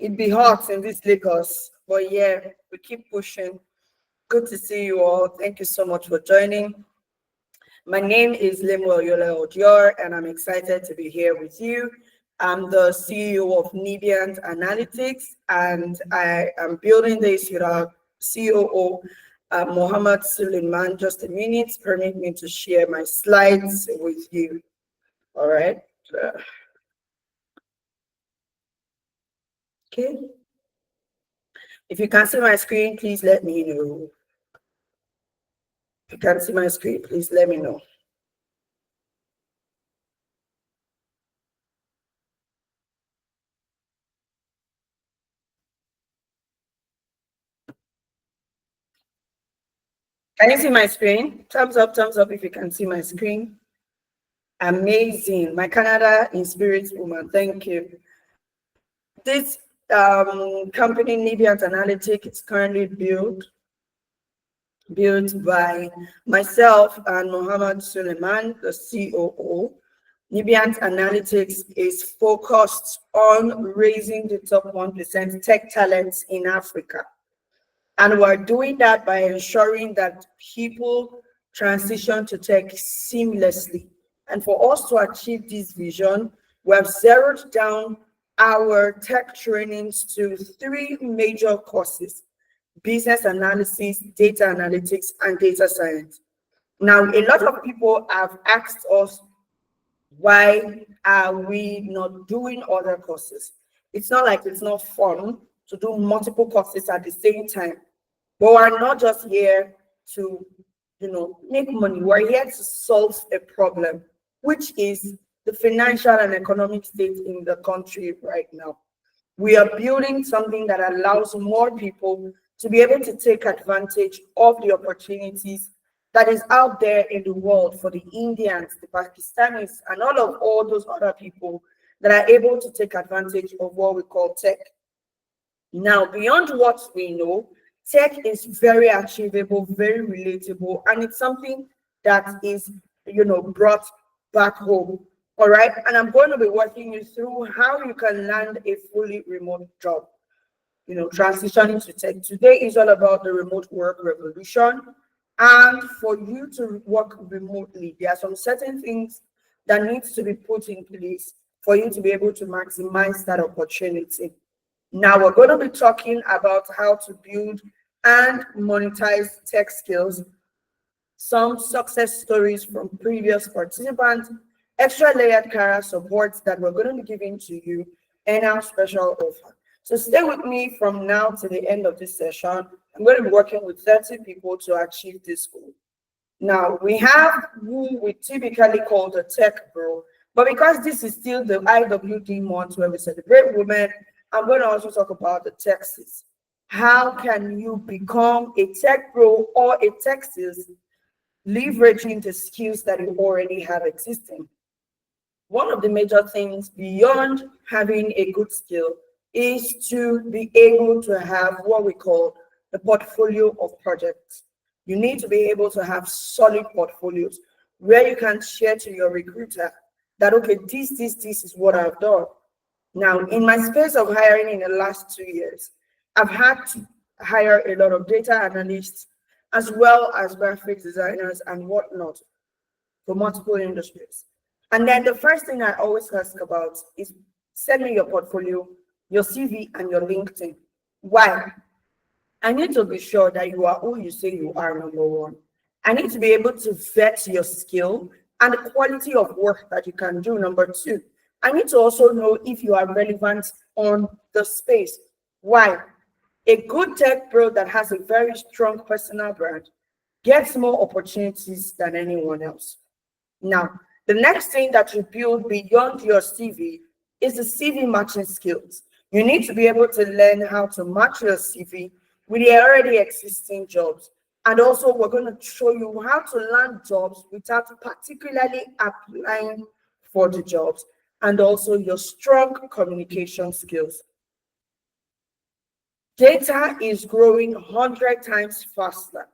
It be hot in this Lagos, but yeah, we keep pushing. Good to see you all. Thank you so much for joining. My name is Lemuel Yola Odior, and I'm excited to be here with you. I'm the CEO of Nibiant Analytics, and I am building this with our COO, Mohammed Suleiman. Just a minute, permit me to share my slides with you. All right. Okay. If you can see my screen, please let me know. If you can see my screen, please let me know. Can you see my screen? Thumbs up if you can see my screen. Amazing. My Canada in spirit woman. Thank you. This company, Nibiant Analytics, is currently built by myself and Mohammed Suleiman, the COO. Nibiant Analytics is focused on raising the top 1% tech talents in Africa. And we're doing that by ensuring that people transition to tech seamlessly. And for us to achieve this vision, we have zeroed down our tech trainings to 3 major courses: business analysis, data analytics, and data science. Now, a lot of people have asked us, why are we not doing other courses? It's not like it's not fun to do multiple courses at the same time. But we're not just here to, make money. We're here to solve a problem, which is the financial and economic state in the country right now. We are building something that allows more people to be able to take advantage of the opportunities that is out there in the world for the Indians, the Pakistanis, and all those other people that are able to take advantage of what we call tech. Now, beyond what we know, tech is very achievable, very relatable, and it's something that is, brought back home. All right. And I'm going to be walking you through how you can land a fully remote job, transitioning to tech. Today is all about the remote work revolution. And for you to work remotely, there are some certain things that needs to be put in place for you to be able to maximize that opportunity. Now we're going to be talking about how to build and monetize tech skills, some success stories from previous participants, extra layered career support that we're going to be giving to you, and our special offer. So stay with me from now to the end of this session. I'm going to be working with 30 people to achieve this goal. Now, we have who we typically call the tech bro, but because this is still the IWD month where we celebrate women, I'm going to also talk about the tech sis. How can you become a tech bro or a tech sis, leveraging the skills that you already have existing? One of the major things beyond having a good skill is to be able to have what we call the portfolio of projects. You need to be able to have solid portfolios where you can share to your recruiter that, okay, this is what I've done. Now, in my space of hiring in the last 2 years, I've had to hire a lot of data analysts as well as graphic designers and whatnot for multiple industries. And then the first thing I always ask about is send me your portfolio, your CV, and your LinkedIn. Why? I need to be sure that you are who you say you are, number one. I need to be able to vet your skill and the quality of work that you can do, number two. I need to also know if you are relevant on the space. Why? A good tech pro that has a very strong personal brand gets more opportunities than anyone else. Now, the next thing that you build beyond your CV is the CV matching skills. You need to be able to learn how to match your CV with the already existing jobs. And also, we're going to show you how to land jobs without particularly applying for the jobs, and also your strong communication skills. Data is growing 100 times faster.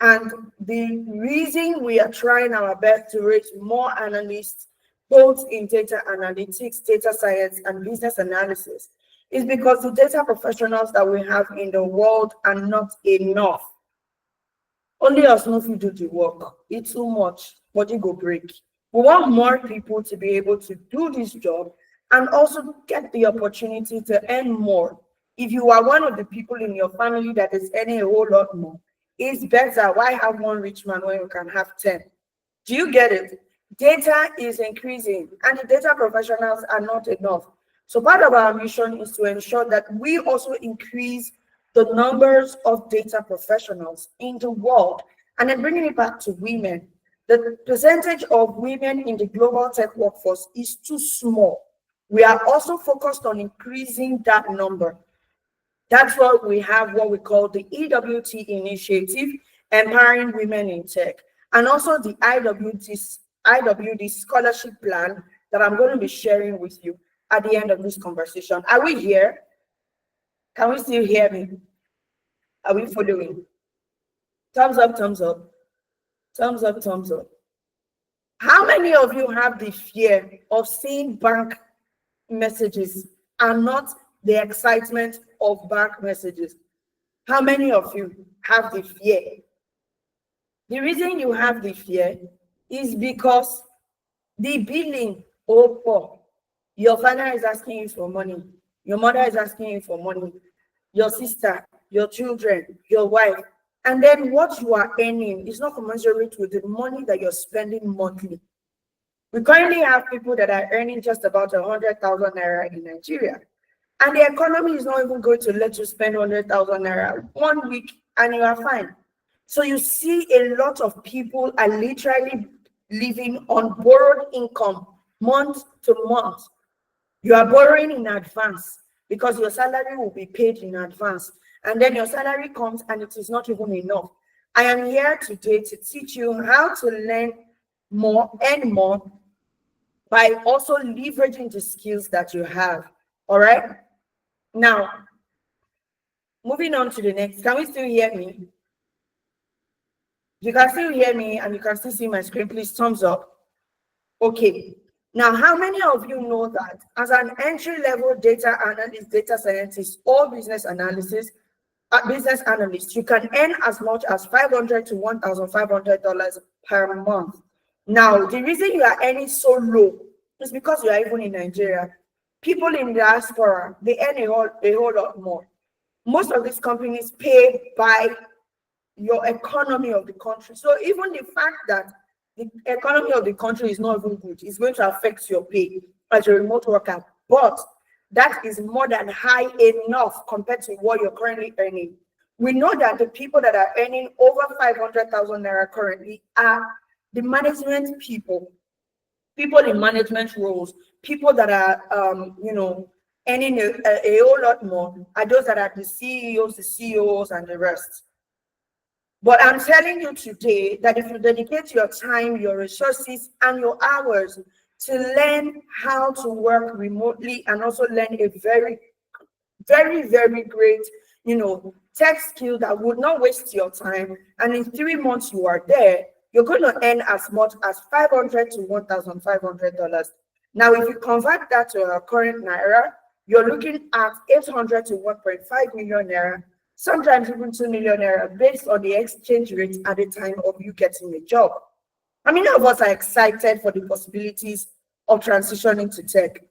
And the reason we are trying our best to reach more analysts, both in data analytics, data science, and business analysis, is because the data professionals that we have in the world are not enough. Only us know if we do the work. It's too much, body go break. We want more people to be able to do this job and also get the opportunity to earn more. If you are one of the people in your family that is earning a whole lot more, it's better. Why have one rich man when you can have 10? Do you get it? Data is increasing and the data professionals are not enough. So part of our mission is to ensure that we also increase the numbers of data professionals in the world. And then bringing it back to women, the percentage of women in the global tech workforce is too small. We are also focused on increasing that number. That's why we have what we call the EWT initiative, Empowering Women in Tech, and also the IWD scholarship plan that I'm going to be sharing with you at the end of this conversation. Are we here? Can we still hear me? Are we following? Thumbs up, thumbs up. Thumbs up, thumbs up. How many of you have the fear of seeing bank messages and not the excitement of bank messages? How many of you have the fear? The reason you have the fear is because the billing, oh, poor. Your father is asking you for money. Your mother is asking you for money. Your sister, your children, your wife. And then what you are earning is not commensurate with the money that you're spending monthly. We currently have people that are earning just about 100,000 naira in Nigeria. And the economy is not even going to let you spend 100,000 naira 1 week and you are fine. So you see a lot of people are literally living on borrowed income month to month. You are borrowing in advance because your salary will be paid in advance. And then your salary comes and it is not even enough. I am here today to teach you how to learn more, earn more, by also leveraging the skills that you have. All right. Now, moving on to the next. Can we still hear me? You can still hear me and you can still see my screen. Please thumbs up. Okay. Now, how many of you know that as an entry-level data analyst, data scientist, or business analyst, you can earn as much as $500 to $1,500 per month? Now, the reason you are earning so low is because you are even in Nigeria. People in diaspora, they earn a whole lot more. Most of these companies pay by your economy of the country. So even the fact that the economy of the country is not even good is going to affect your pay as a remote worker. But that is more than high enough compared to what you're currently earning. We know that the people that are earning over 500,000 naira currently are the management people in management roles, people that are, earning a whole lot more are those that are the CEOs, the CEOs, and the rest. But I'm telling you today that if you dedicate your time, your resources, and your hours to learn how to work remotely and also learn a very, very, very great, tech skill that would not waste your time, and in 3 months you are there, you're going to earn as much as $500 to $1,500. Now, if you convert that to our current naira, you're looking at 800 to 1.5 million naira, sometimes even 2 million naira, based on the exchange rate at the time of you getting a job. How many of us are excited for the possibilities of transitioning to tech?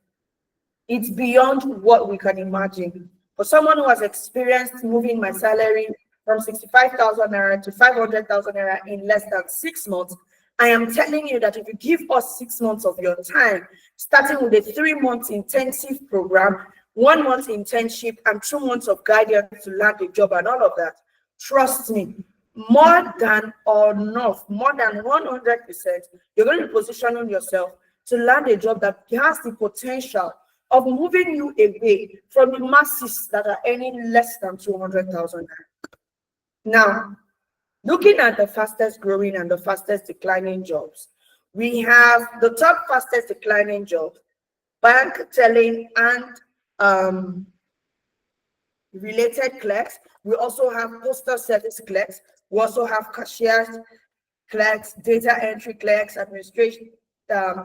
It's beyond what we can imagine. For someone who has experienced moving my salary from 65,000 naira to 500,000 naira in less than 6 months, I am telling you that if you give us 6 months of your time, starting with a 3-month intensive program, 1 month internship, and 2 months of guidance to land a job and all of that, trust me, more than enough, more than 100%, you're going to be positioning yourself to land a job that has the potential of moving you away from the masses that are earning less than 200,000. Now, looking at the fastest growing and the fastest declining jobs, we have the top fastest declining jobs, bank, telling, and related clerks. We also have postal service clerks. We also have cashiers clerks, data entry clerks, administration,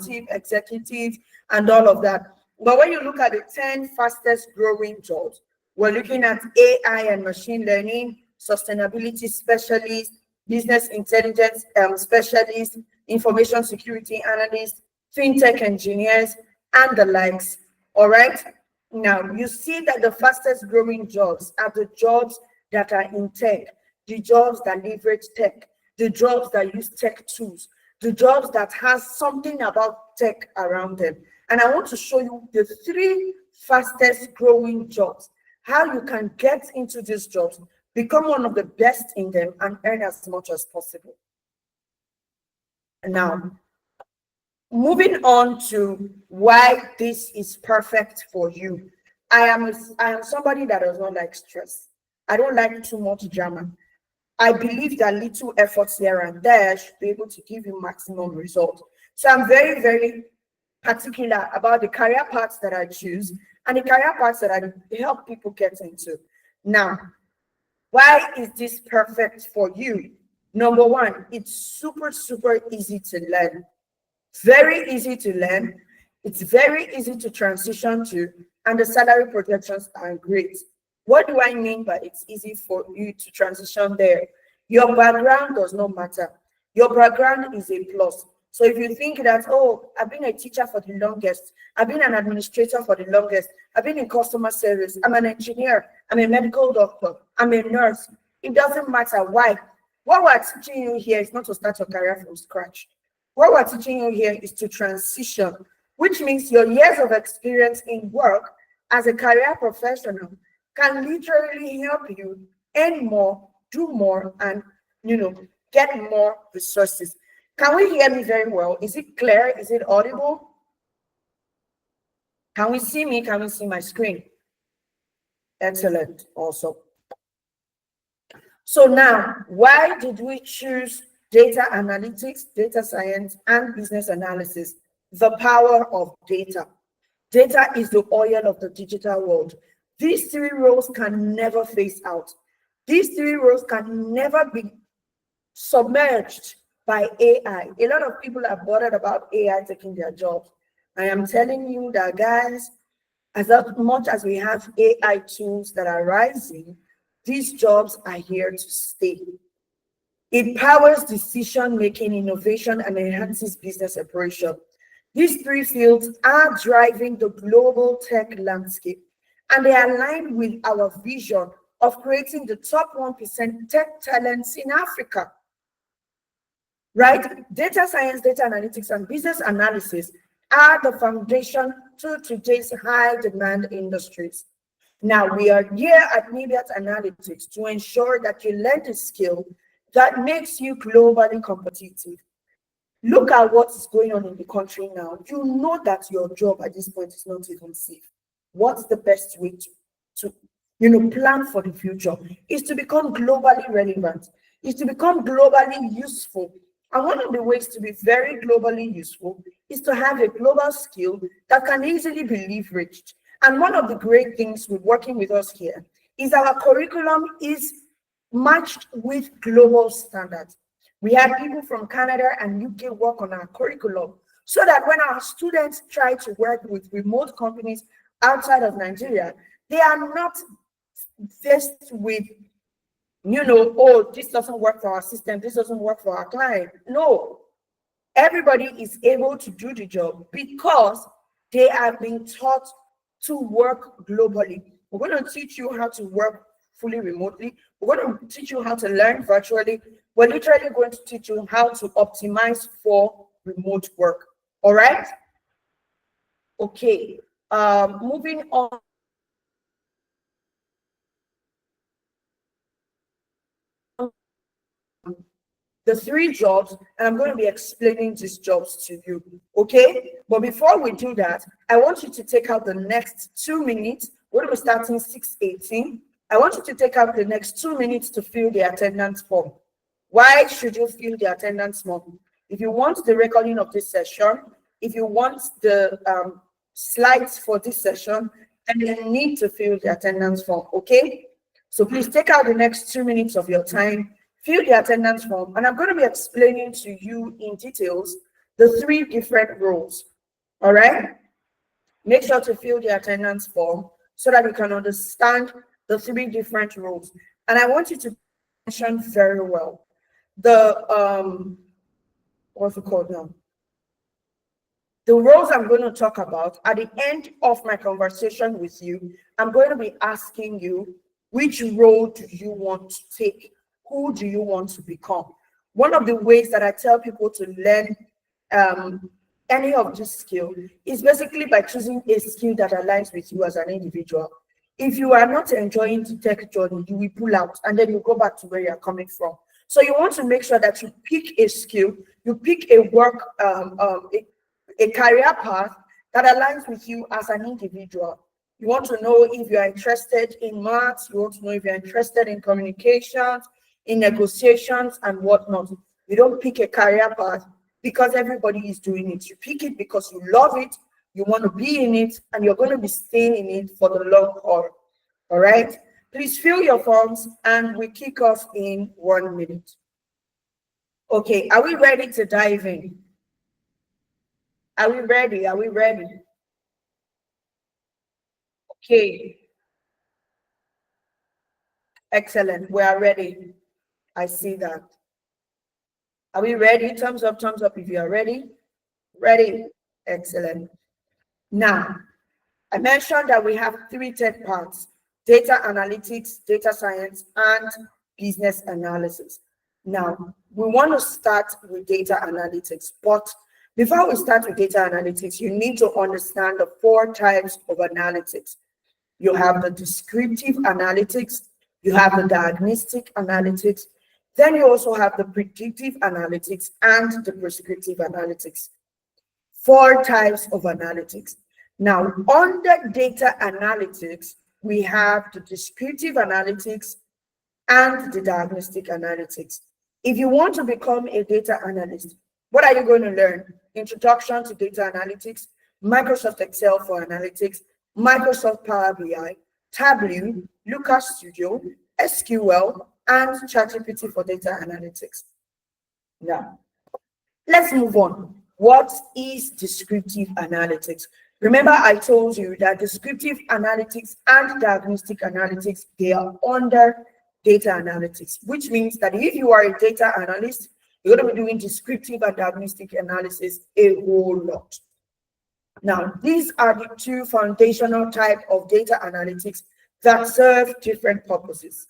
chief executives, and all of that. But when you look at the 10 fastest growing jobs, we're looking at AI and machine learning, sustainability specialist, business intelligence specialist, information security analyst, fintech engineers, and the likes. All right. Now, you see that the fastest growing jobs are the jobs that are in tech, the jobs that leverage tech, the jobs that use tech tools, the jobs that has something about tech around them. And I want to show you the 3 fastest growing jobs, how you can get into these jobs, become one of the best in them, and earn as much as possible. Now, moving on to why this is perfect for you. I am somebody that does not like stress. I don't like too much drama. I believe that little efforts here and there should be able to give you maximum result. So I'm very, very particular about the career paths that I choose and the career paths that I help people get into. Now, why is this perfect for you? Number one, it's super, super easy to learn. Very easy to learn. It's very easy to transition to, and the salary projections are great. What do I mean by it's easy for you to transition there? Your background does not matter. Your background is a plus. So if you think that, oh, I've been a teacher for the longest, I've been an administrator for the longest, I've been in customer service, I'm an engineer, I'm a medical doctor, I'm a nurse, it doesn't matter. Why? What we're teaching you here is not to start your career from scratch. What we're teaching you here is to transition, which means your years of experience in work as a career professional can literally help you earn more, do more, and get more resources. Can we hear me very well? Is it clear? Is it audible? Can we see me? Can we see my screen? Excellent. Also. So now, why did we choose data analytics, data science, and business analysis? The power of data. Data is the oil of the digital world. These 3 roles can never phase out. These 3 roles can never be submerged by AI. A lot of people are bothered about AI taking their jobs. I am telling you that, guys, as much as we have AI tools that are rising, these jobs are here to stay. It powers decision-making, innovation, and enhances business operation. These 3 fields are driving the global tech landscape, and they align with our vision of creating the top 1% tech talents in Africa. Right? Data science, data analytics, and business analysis are the foundation to today's high-demand industries. Now, we are here at Niviat Analytics to ensure that you learn the skill that makes you globally competitive. Look at what is going on in the country now. You know that your job at this point is not even safe. What's the best way to plan for the future? Is to become globally relevant, is to become globally useful. And one of the ways to be very globally useful is to have a global skill that can easily be leveraged. And one of the great things with working with us here is our curriculum is matched with global standards. We have people from Canada and UK work on our curriculum so that when our students try to work with remote companies outside of Nigeria, they are not faced with, oh, this doesn't work for our system, this doesn't work for our client. No, everybody is able to do the job because they are being taught to work globally. We're going to teach you how to work fully remotely. We're going to teach you how to learn virtually. We're literally going to teach you how to optimize for remote work. All right? Okay. Moving on. The 3 jobs, and I'm going to be explaining these jobs to you, okay? But before we do that, I want you to take out the next 2 minutes. We're going to be starting 6:18. I want you to take out the next 2 minutes to fill the attendance form. Why should you fill the attendance form? If you want the recording of this session, if you want the slides for this session, then you need to fill the attendance form, okay? So please take out the next 2 minutes of your time, fill the attendance form, and I'm going to be explaining to you in details the 3 different roles. All right? Make sure to fill the attendance form so that you can understand the 3 different roles. And I want you to mention very well the what's it called now? The roles I'm going to talk about at the end of my conversation with you. I'm going to be asking you, which role do you want to take? Who do you want to become? One of the ways that I tell people to learn any of this skill is basically by choosing a skill that aligns with you as an individual. If you are not enjoying the tech journey, you will pull out and then you go back to where you're coming from. So you want to make sure that you pick a skill, you pick a work, a career path that aligns with you as an individual. You want to know if you are interested in maths, you want to know if you're interested in communications, in negotiations and whatnot. You don't pick a career path because everybody is doing it. You pick it because you love it, you want to be in it, and you're going to be staying in it for the long haul. All right? Please fill your forms and we kick off in 1 minute. Okay, are we ready to dive in? Are we ready? Are we ready? Okay. Excellent. We are ready. I see that. Are we ready? Thumbs up if you are ready. Ready. Excellent. Now, I mentioned that we have 3 tech parts: data analytics, data science, and business analysis. Now, we want to start with data analytics, but before we start with data analytics, you need to understand the 4 types of analytics. You have the descriptive analytics, you have the diagnostic analytics, then you also have the predictive analytics and the prescriptive analytics. 4 types of analytics. Now, under data analytics, we have the descriptive analytics and the diagnostic analytics. If you want to become a data analyst, what are you going to learn? Introduction to data analytics, Microsoft Excel for analytics, Microsoft Power BI, Tableau, Looker Studio, SQL, and ChatGPT for data analytics. Now, let's move on. What is descriptive analytics? Remember, I told you that descriptive analytics and diagnostic analytics, they are under data analytics, which means that if you are a data analyst, you're going to be doing descriptive and diagnostic analysis a whole lot. Now, these are the 2 foundational types of data analytics that serve different purposes.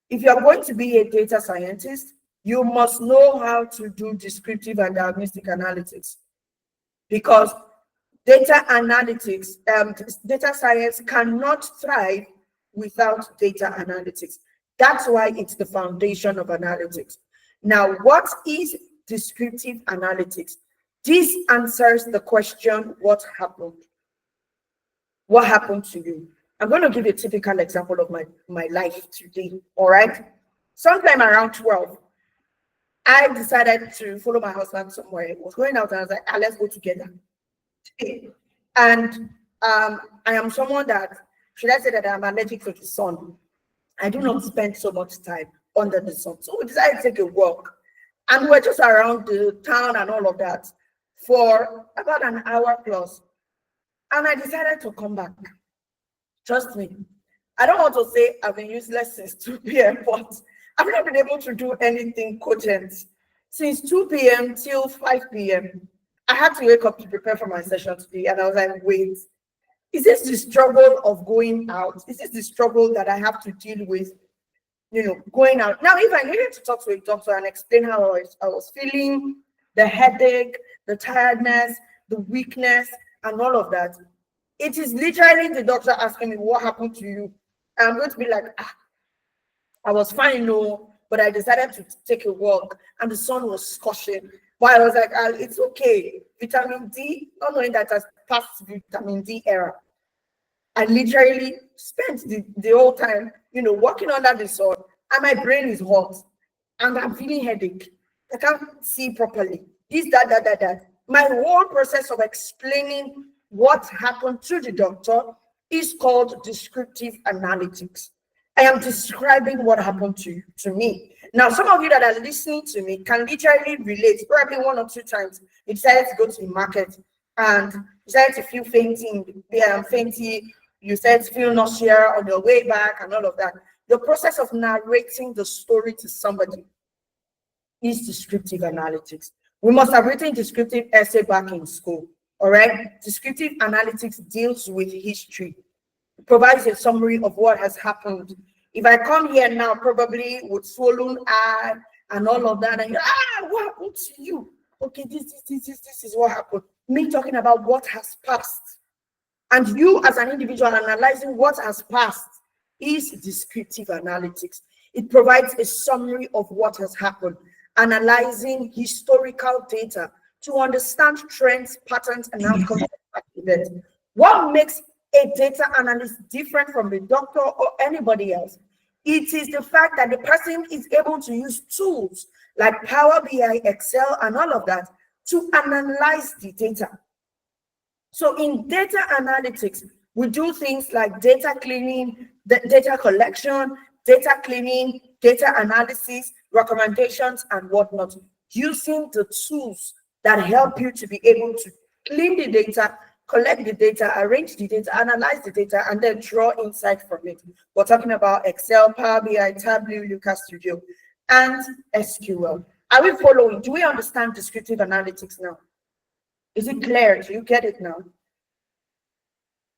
If you're going to be a data scientist, you must know how to do descriptive and diagnostic analytics, because data analytics, data science cannot thrive without data analytics. That's why it's the foundation of analytics. Now, what is descriptive analytics? This answers the question, what happened? What happened to you? I'm going to give you a typical example of my life today, all right? Sometime around 12, I decided to follow my husband somewhere. He was going out and I was like, let's go together. And I am someone that, should I say that I'm allergic to the sun? I do not spend so much time under the sun. So we decided to take a walk. And we're just around the town and all of that for about an hour plus. And I decided to come back. Trust me. I don't want to say I've been useless since 2 p.m., but I've not been able to do anything cogent since 2 p.m. till 5 p.m. I had to wake up to prepare for my session today. And I was like, wait, is this the struggle of going out? Is this the struggle that I have to deal with, going out? Now, if I needed to talk to a doctor and explain how I was feeling, the headache, the tiredness, the weakness, and all of that, it is literally the doctor asking me, what happened to you? And I'm going to be like, I was fine, no, but I decided to take a walk and the sun was scorching. But I was like, it's okay. Vitamin D, not knowing that I passed vitamin D era. I literally spent the whole time, walking under the sun, and my brain is hot, and I'm feeling headache. I can't see properly. This, that. My whole process of explaining what happened to the doctor is called descriptive analytics. I am describing what happened to me. Now, some of you that are listening to me can literally relate. Probably 1 or 2 times you decided to go to the market and you started to feel fainty, you started to feel nausea on your way back and all of that. The process of narrating the story to somebody is descriptive analytics. We must have written descriptive essay back in school, all right? Descriptive analytics deals with history, provides a summary of what has happened. If I come here now, probably with swollen eye and all of that, and what happened to you? Okay, this is what happened. Me talking about what has passed. And you as an individual analyzing what has passed is descriptive analytics. It provides a summary of what has happened, analyzing historical data to understand trends, patterns, and outcomes of events. What makes a data analyst different from a doctor or anybody else? It is the fact that the person is able to use tools like Power BI, Excel, and all of that to analyze the data. So in data analytics, we do things like data cleaning, data collection, data cleaning, data analysis, recommendations, and whatnot, using the tools that help you to be able to clean the data, collect the data, arrange the data, analyze the data, and then draw insight from it. We're talking about Excel, Power BI, Tableau, Looker Studio, and SQL. Are we following? Do we understand descriptive analytics now? Is it clear? Do you get it now?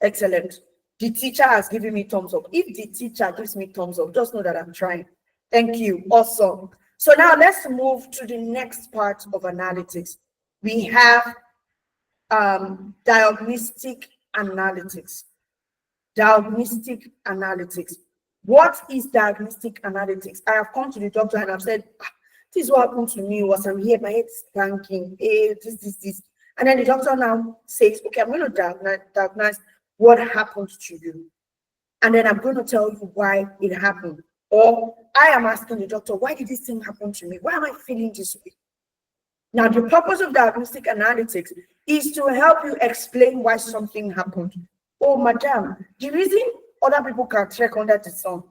Excellent. The teacher has given me thumbs up. If the teacher gives me thumbs up, just know that I'm trying. Thank you. Awesome. So now let's move to the next part of analytics. We have diagnostic analytics. Diagnostic analytics. What is diagnostic analytics? I have come to the doctor and I've said, this is what happened to me was I'm here, my head's spanking, this. And then the doctor now says, okay, I'm going to diagnose what happened to you. And then I'm going to tell you why it happened. Or I am asking the doctor, why did this thing happen to me? Why am I feeling this way? Now, the purpose of diagnostic analytics is to help you explain why something happened. Oh, madam, the reason other people can trek under the sun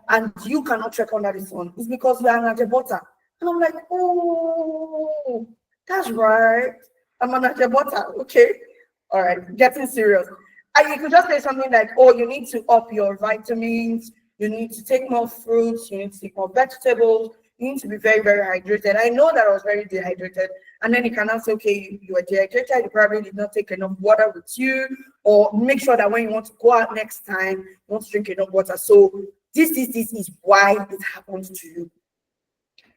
and you cannot trek under the sun is because you are an Ajebota. And I'm like, oh, that's right. I'm an Ajebota. Okay. All right. Getting serious. And you could just say something like, oh, you need to up your vitamins. You need to take more fruits. You need to take more vegetables. You need to be very, very hydrated. I know that I was very dehydrated. And then you can also say, okay, you are dehydrated. You probably did not take enough water with you. Or make sure that when you want to go out next time, you want to drink enough water. So this is why it happens to you.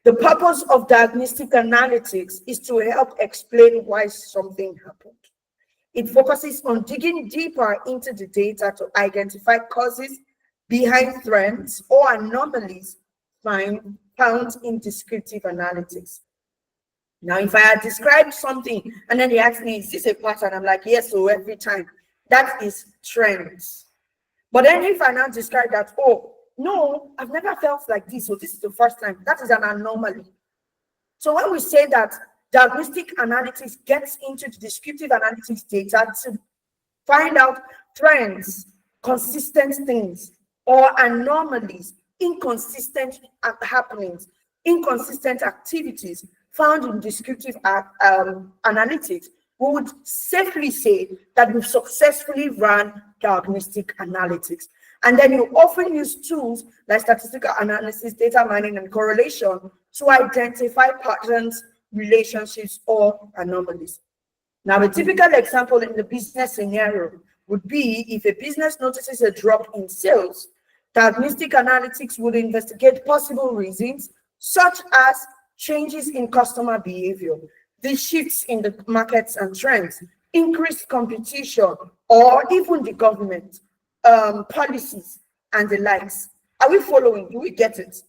The purpose of diagnostic analytics is to help explain why something happened. It focuses on digging deeper into the data to identify causes behind trends or anomalies found in descriptive analytics. Now, if I had described something and then they ask me, is this a pattern? I'm like, yes, so every time. That is trends. But then if I now describe that, oh, no, I've never felt like this, so this is the first time, that is an anomaly. So when we say that diagnostic analytics gets into the descriptive analytics data to find out trends, consistent things, or anomalies, inconsistent happenings, inconsistent activities found in descriptive analytics, we would safely say that we've successfully run diagnostic analytics. And then you often use tools like statistical analysis, data mining, and correlation to identify patterns, relationships, or anomalies. Now, a typical example in the business scenario would be if a business notices a drop in sales, diagnostic analytics would investigate possible reasons, such as changes in customer behavior, the shifts in the markets and trends, increased competition, or even the government policies and the likes. Are we following? Do we get it?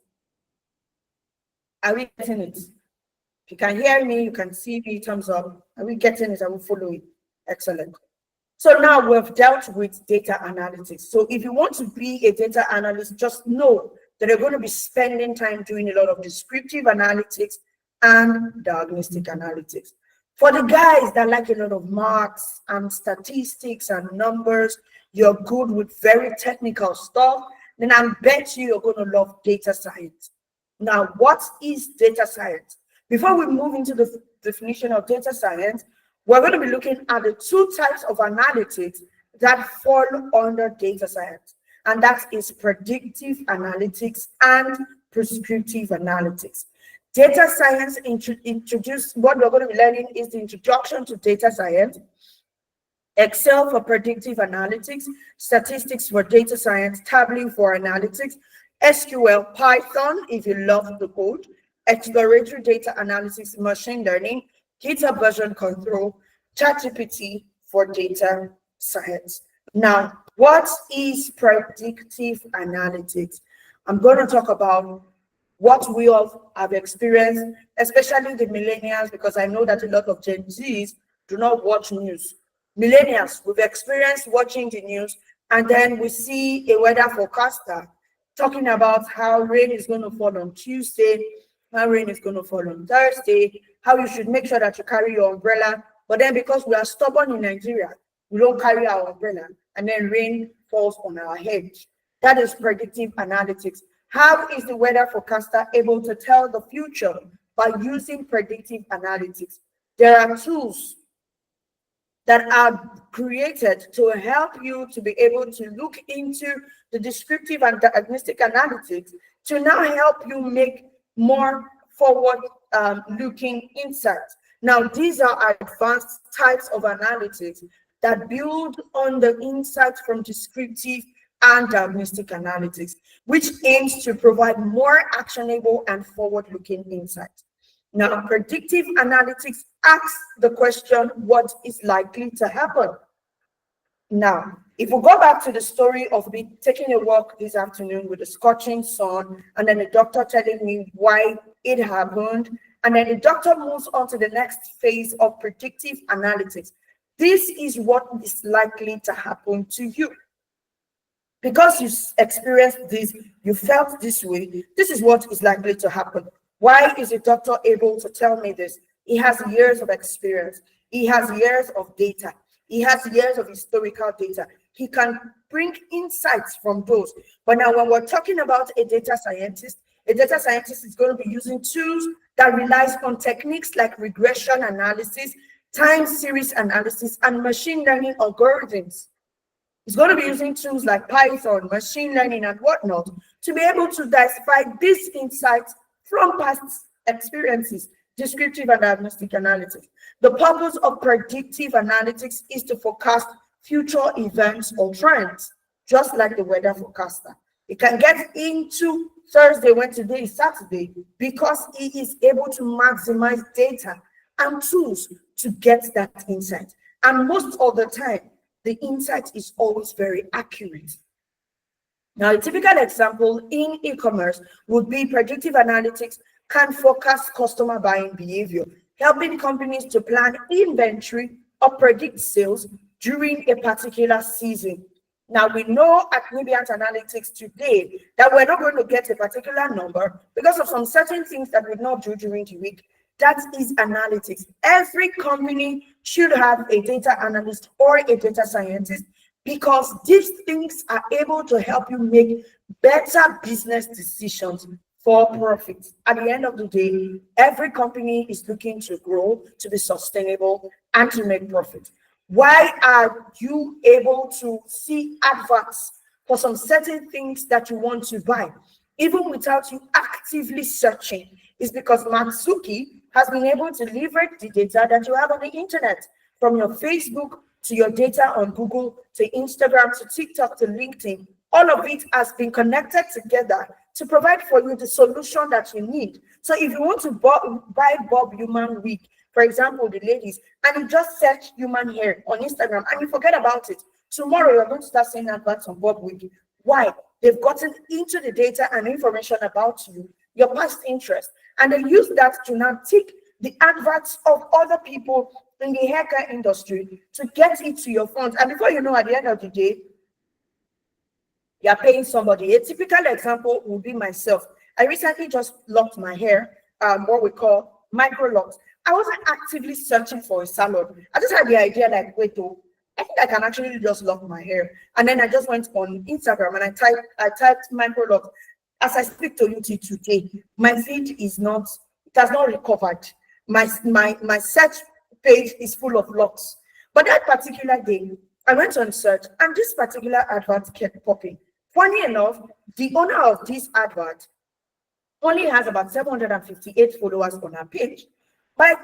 Are we getting it? If you can hear me, you can see me, thumbs up. Are we getting it? Are we following? Excellent. So now we've dealt with data analytics. So if you want to be a data analyst, just know that you're going to be spending time doing a lot of descriptive analytics and diagnostic analytics. For the guys that like a lot of maths and statistics and numbers, you're good with very technical stuff, then I bet you're going to love data science. Now, what is data science? Before we move into the definition of data science, We're going to be looking at the two types of analytics that fall under data science, and that is predictive analytics and prescriptive analytics. Data science introduced, what we're going to be learning is the introduction to data science, Excel for predictive analytics, statistics for data science, Tableau for analytics, SQL, Python if you love the code, exploratory data analysis, machine learning, GitHub version control, ChatGPT for data science. Now, what is predictive analytics? I'm going to talk about what we all have experienced, especially the millennials, because I know that a lot of Gen Zs do not watch news. Millennials, we've experienced watching the news, and then we see a weather forecaster talking about how rain is going to fall on Tuesday, how rain is going to fall on Thursday, how you should make sure that you carry your umbrella. But then because we are stubborn in Nigeria, we don't carry our umbrella, and then rain falls on our head. That is predictive analytics. How is the weather forecaster able to tell the future by using predictive analytics? There are tools that are created to help you to be able to look into the descriptive and diagnostic analytics to now help you make more forward looking insights. Now, these are advanced types of analytics that build on the insights from descriptive and diagnostic analytics, which aims to provide more actionable and forward-looking insights. Now, predictive analytics asks the question, what is likely to happen? Now, if we go back to the story of me taking a walk this afternoon with a scorching sun, and then the doctor telling me why it happened, and then the doctor moves on to the next phase of predictive analytics. This is what is likely to happen to you. Because you experienced this, you felt this way, this is what is likely to happen. Why is a doctor able to tell me this? He has years of experience. He has years of data. He has years of historical data. He can bring insights from those. But now when we're talking about a data scientist is going to be using tools that relies on techniques like regression analysis, time series analysis, and machine learning algorithms. It's going to be using tools like Python, machine learning, and whatnot to be able to decipher these insights from past experiences, descriptive and diagnostic analytics. The purpose of predictive analytics is to forecast future events or trends, just like the weather forecaster. It can get into Thursday when today is Saturday because it is able to maximize data and tools to get that insight. And most of the time, the insight is always very accurate. Now, a typical example in e-commerce would be predictive analytics can forecast customer buying behavior, helping companies to plan inventory or predict sales during a particular season. Now, we know at Nubiant Analytics today that we're not going to get a particular number because of some certain things that we not do during the week. That is analytics. Every company should have a data analyst or a data scientist because these things are able to help you make better business decisions for profit. At the end of the day, every company is looking to grow, to be sustainable, and to make profit. Why are you able to see adverts for some certain things that you want to buy, even without you actively searching? It's because Mark Zuckerberg has been able to leverage the data that you have on the internet, from your Facebook to your data on Google, to Instagram, to TikTok, to LinkedIn. All of it has been connected together to provide for you the solution that you need. So if you want to buy Bob Human wig, for example, the ladies, and you just search human hair on Instagram and you forget about it, tomorrow you're going to start seeing adverts on Bob wig. Why? They've gotten into the data and information about you, your past interest, and they use that to now take the adverts of other people in the haircare industry to get it to your phones. And before you know, at the end of the day, you're paying somebody. A typical example would be myself. I recently just locked my hair, what we call micro locks. I wasn't actively searching for a salon. I just had the idea like, wait, I think I can actually just lock my hair. And then I just went on Instagram and I typed micro locks. As I speak to you today, my feed is not, it has not recovered. My search page is full of locks. But that particular day, I went on search and this particular advert kept popping. Funny enough, the owner of this advert only has about 758 followers on her page. But I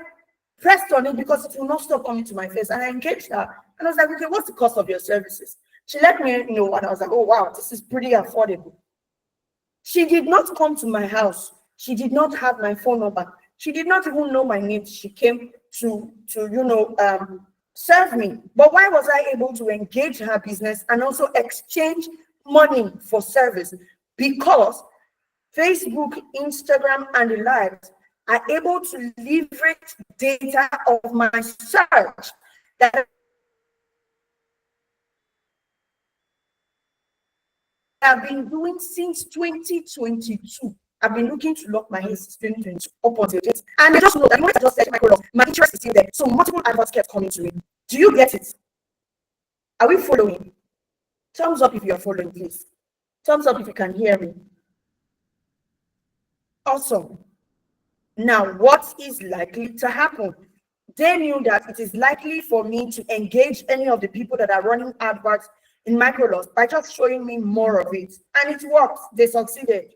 pressed on it because it will not stop coming to my face. And I engaged her. And I was like, okay, what's the cost of your services? She let me know, and I was like, oh, wow, this is pretty affordable. She did not come to my house. She did not have my phone number. She did not even know my name. She came to serve me. But why was I able to engage her business and also exchange money for service? Because Facebook, Instagram, and the likes are able to leverage data of my search that I've been doing since 2022. I've been looking to lock my hair since 2022 up until this. And I just know that when I just search micro, my interest is still there. So multiple adverts kept coming to me. Do you get it? Are we following? Thumbs up if you are following, please. Thumbs up if you can hear me. Awesome. Now, what is likely to happen? They knew that it is likely for me to engage any of the people that are running adverts in Microlost by just showing me more of it. And it worked. They succeeded.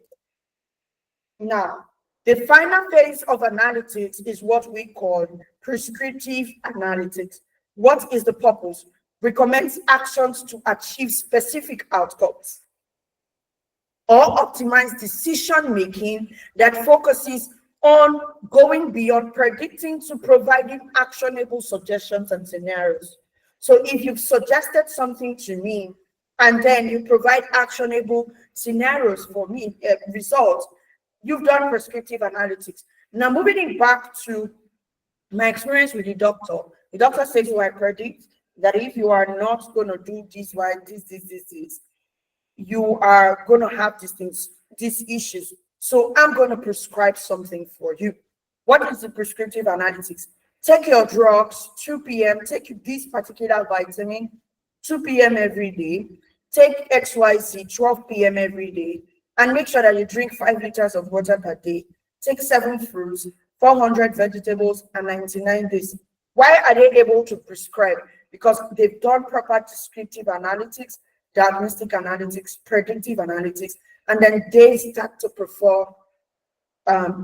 Now, the final phase of analytics is what we call prescriptive analytics. What is the purpose? Recommends actions to achieve specific outcomes or optimize decision making that focuses on going beyond predicting to providing actionable suggestions and scenarios. So if you've suggested something to me and then you provide actionable scenarios for me, results, you've done prescriptive analytics. Now moving it back to my experience with the doctor says, well, I predict that if you are not going to do this, why this, you are going to have these things, these issues. So I'm going to prescribe something for you. What is the prescriptive analytics? Take your drugs, 2 p.m., take this particular vitamin, 2 p.m. every day, take XYZ, 12 p.m. every day, and make sure that you drink 5 liters of water per day. Take 7 fruits, 400 vegetables, and 99 days. Why are they able to prescribe? Because they've done proper descriptive analytics, diagnostic analytics, predictive analytics, and then they start to perform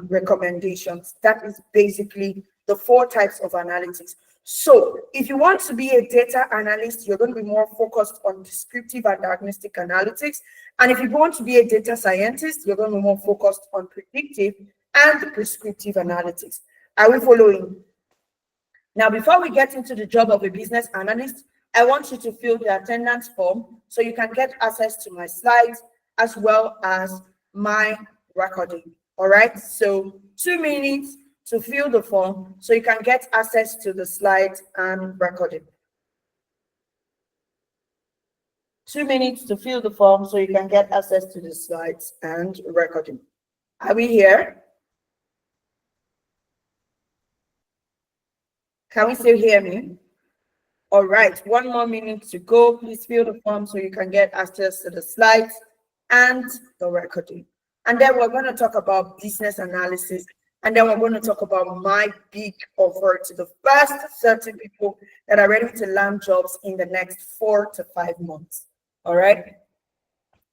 recommendations. That is basically the 4 types of analytics. So if you want to be a data analyst, you're going to be more focused on descriptive and diagnostic analytics. And if you want to be a data scientist, you're going to be more focused on predictive and prescriptive analytics. Are we following? Now, before we get into the job of a business analyst, I want you to fill the attendance form so you can get access to my slides as well as my recording. All right, so 2 minutes to fill the form so you can get access to the slides and recording. 2 minutes to fill the form so you can get access to the slides and recording. Are we here? Can we still hear me? All right, 1 more minute to go. Please fill the form so you can get access to the slides and the recording. And then we're going to talk about business analysis. And then we're going to talk about my big offer to the first 30 people that are ready to land jobs in the next 4 to 5 months. All right.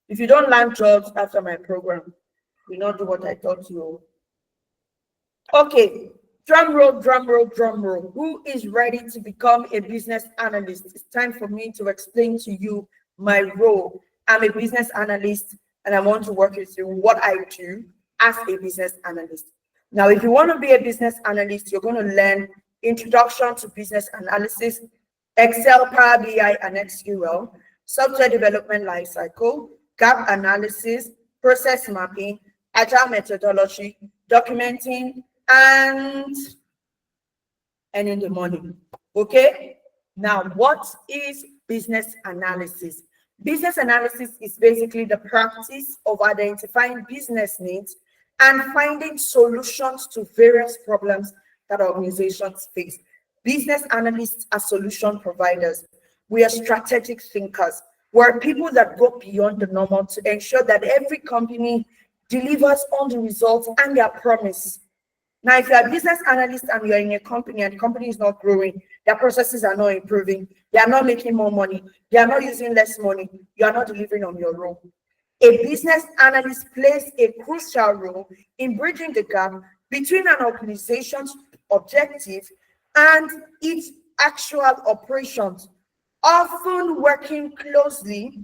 If you don't land jobs after my program, you not do what I taught you. Okay. Drum roll, drum roll, drum roll. Who is ready to become a business analyst? It's time for me to explain to you my role. I'm a business analyst and I want to work with you what I do as a business analyst. Now, if you want to be a business analyst, you're going to learn introduction to business analysis, Excel, Power BI, and SQL, software development lifecycle, gap analysis, process mapping, agile methodology, documenting, and in the morning. Okay. Now, what is business analysis? Business analysis is basically the practice of identifying business needs and finding solutions to various problems that organizations face. Business analysts are solution providers. We are strategic thinkers. We're people that go beyond the normal to ensure that every company delivers on the results and their promise. Now, if you're a business analyst and you're in a company and the company is not growing, their processes are not improving, they are not making more money, they are not using less money, you are not delivering on your role. A business analyst plays a crucial role in bridging the gap between an organization's objective and its actual operations, often working closely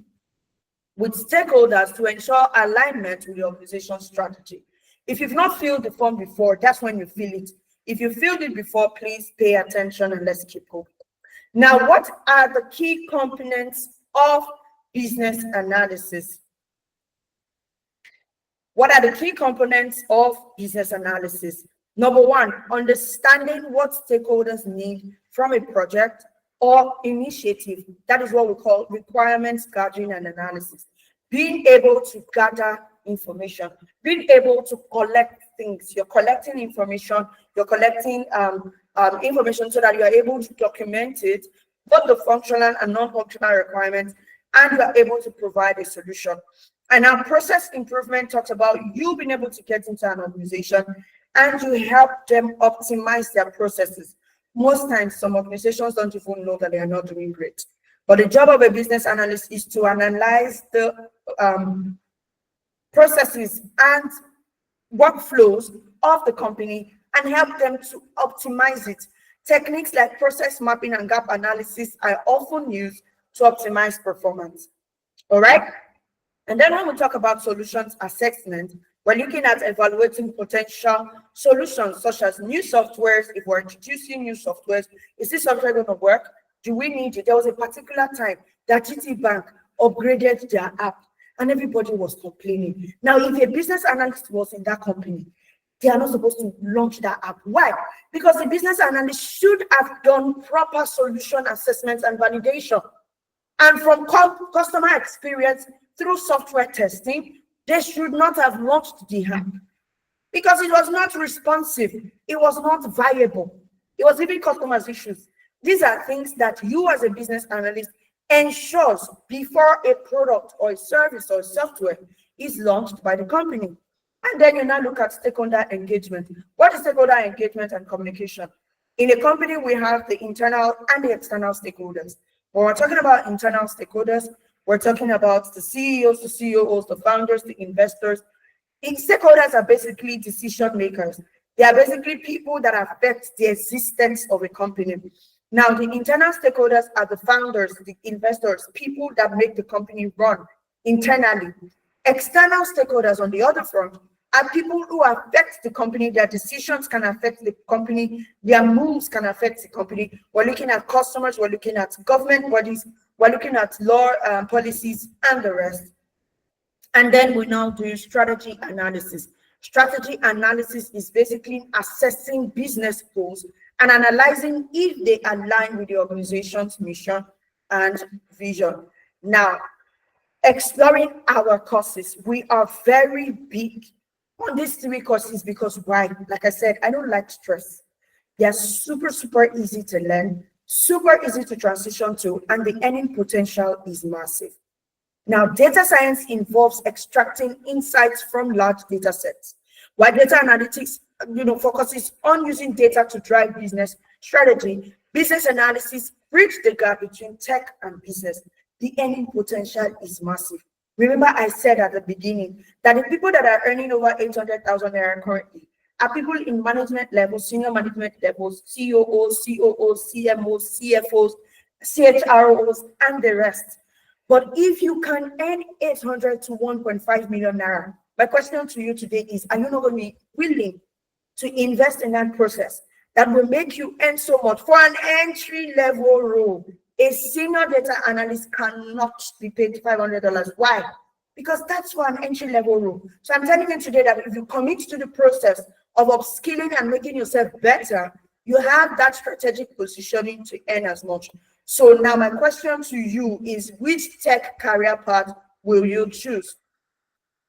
with stakeholders to ensure alignment with the organization's strategy. If you've not filled the form before, that's when you fill it. If you filled it before, please pay attention and let's keep going. Now, what are the key components of business analysis? What are the key components of business analysis? Number one, understanding what stakeholders need from a project or initiative. That is what we call requirements gathering and analysis. Being able to gather information, being able to collect things. You're collecting information, you're collecting information so that you are able to document it, both the functional and non-functional requirements, and you are able to provide a solution. And our process improvement talks about you being able to get into an organization and you help them optimize their processes. Most times, some organizations don't even know that they are not doing great. But the job of a business analyst is to analyze the processes and workflows of the company and help them to optimize it. Techniques like process mapping and gap analysis are often used to optimize performance. All right. And then when we talk about solutions assessment, we're looking at evaluating potential solutions such as new softwares. If we're introducing new softwares, is this software going to work? Do we need it? There was a particular time that GT Bank upgraded their app and everybody was complaining. Now, if a business analyst was in that company, they are not supposed to launch that app. Why? Because the business analyst should have done proper solution assessments and validation. And from customer experience through software testing, they should not have launched the app because it was not responsive. It was not viable. It was giving customers issues. These are things that you as a business analyst ensures before a product or a service or software is launched by the company. And then you now look at stakeholder engagement. What is stakeholder engagement and communication? In a company, we have the internal and the external stakeholders. When we're talking about internal stakeholders, we're talking about the CEOs, the COOs, the founders, the investors. Stakeholders are basically decision makers. They are basically people that affect the existence of a company. Now, the internal stakeholders are the founders, the investors, people that make the company run internally. External stakeholders, on the other front, are people who affect the company. Their decisions can affect the company. Their moves can affect the company. We're looking at customers. We're looking at government bodies. We're looking at law, policies, and the rest. And then we now do strategy analysis. Strategy analysis is basically assessing business goals and analyzing if they align with the organization's mission and vision. Now, exploring our courses. We are very big on these 3 courses because why? Like I said, I don't like stress. They are super, super easy to learn, super easy to transition to, and the earning potential is massive. Now, data science involves extracting insights from large data sets, while data analytics, focuses on using data to drive business strategy. Business analysis bridges the gap between tech and business. The earning potential is massive. Remember, I said at the beginning that the people that are earning over 800,000 naira currently are people in management levels, senior management levels, COOs, CMOs, CFOs, CHROs, and the rest. But if you can earn 800 to 1.5 million naira, my question to you today is, are you not going to be willing to invest in that process that will make you earn so much for an entry-level role? A senior data analyst cannot be paid $500. Why? Because that's for an entry-level role. So I'm telling you today that if you commit to the process of upskilling and making yourself better, you have that strategic positioning to earn as much. So now my question to you is, which tech career path will you choose?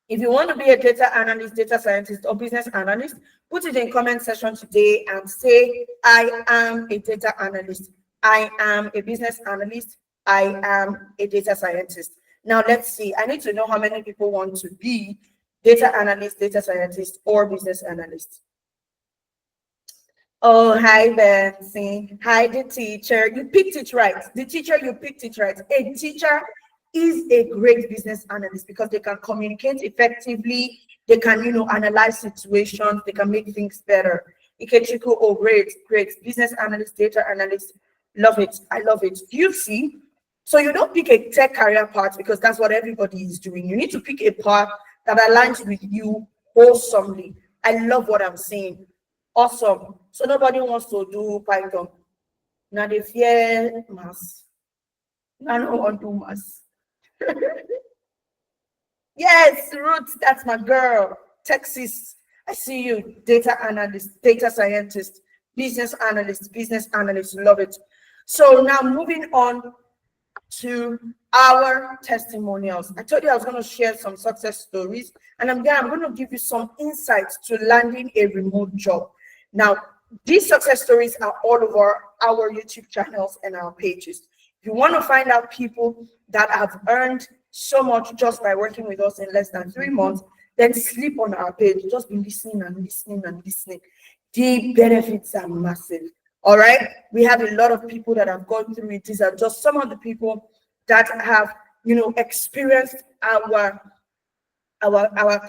If you want to be a data analyst, data scientist, or business analyst, put it in comment section today and say, I am a data analyst. I am a business analyst. I am a data scientist. Now let's see. I need to know how many people want to be data analyst, data scientist, or business analyst. Oh, hi, Betsy. Hi, the teacher. You picked it right. The teacher, you picked it right. A teacher is a great business analyst because they can communicate effectively. They can, analyze situations. They can make things better. Ikechukwu, oh, great, great. Business analyst, data analyst. Love it. I love it. You see, so you don't pick a tech career path because that's what everybody is doing. You need to pick a path that aligns with you wholesomely. I love what I'm saying. Awesome. So nobody wants to do Python. Now they fear mass. Now no one do mass. Yes, Ruth, that's my girl. Texas. I see you. Data analyst, data scientist, business analyst, business analyst. Love it. So now moving on to our testimonials. I told you I was going to share some success stories, and I'm going to give you some insights to landing a remote job. Now, these success stories are all over our YouTube channels and our pages. If you want to find out people that have earned so much just by working with us in less than 3 months, then sleep on our page. Just be listening and listening and listening. The benefits are massive. All right. We have a lot of people that have gone through it. These are just some of the people that have, experienced our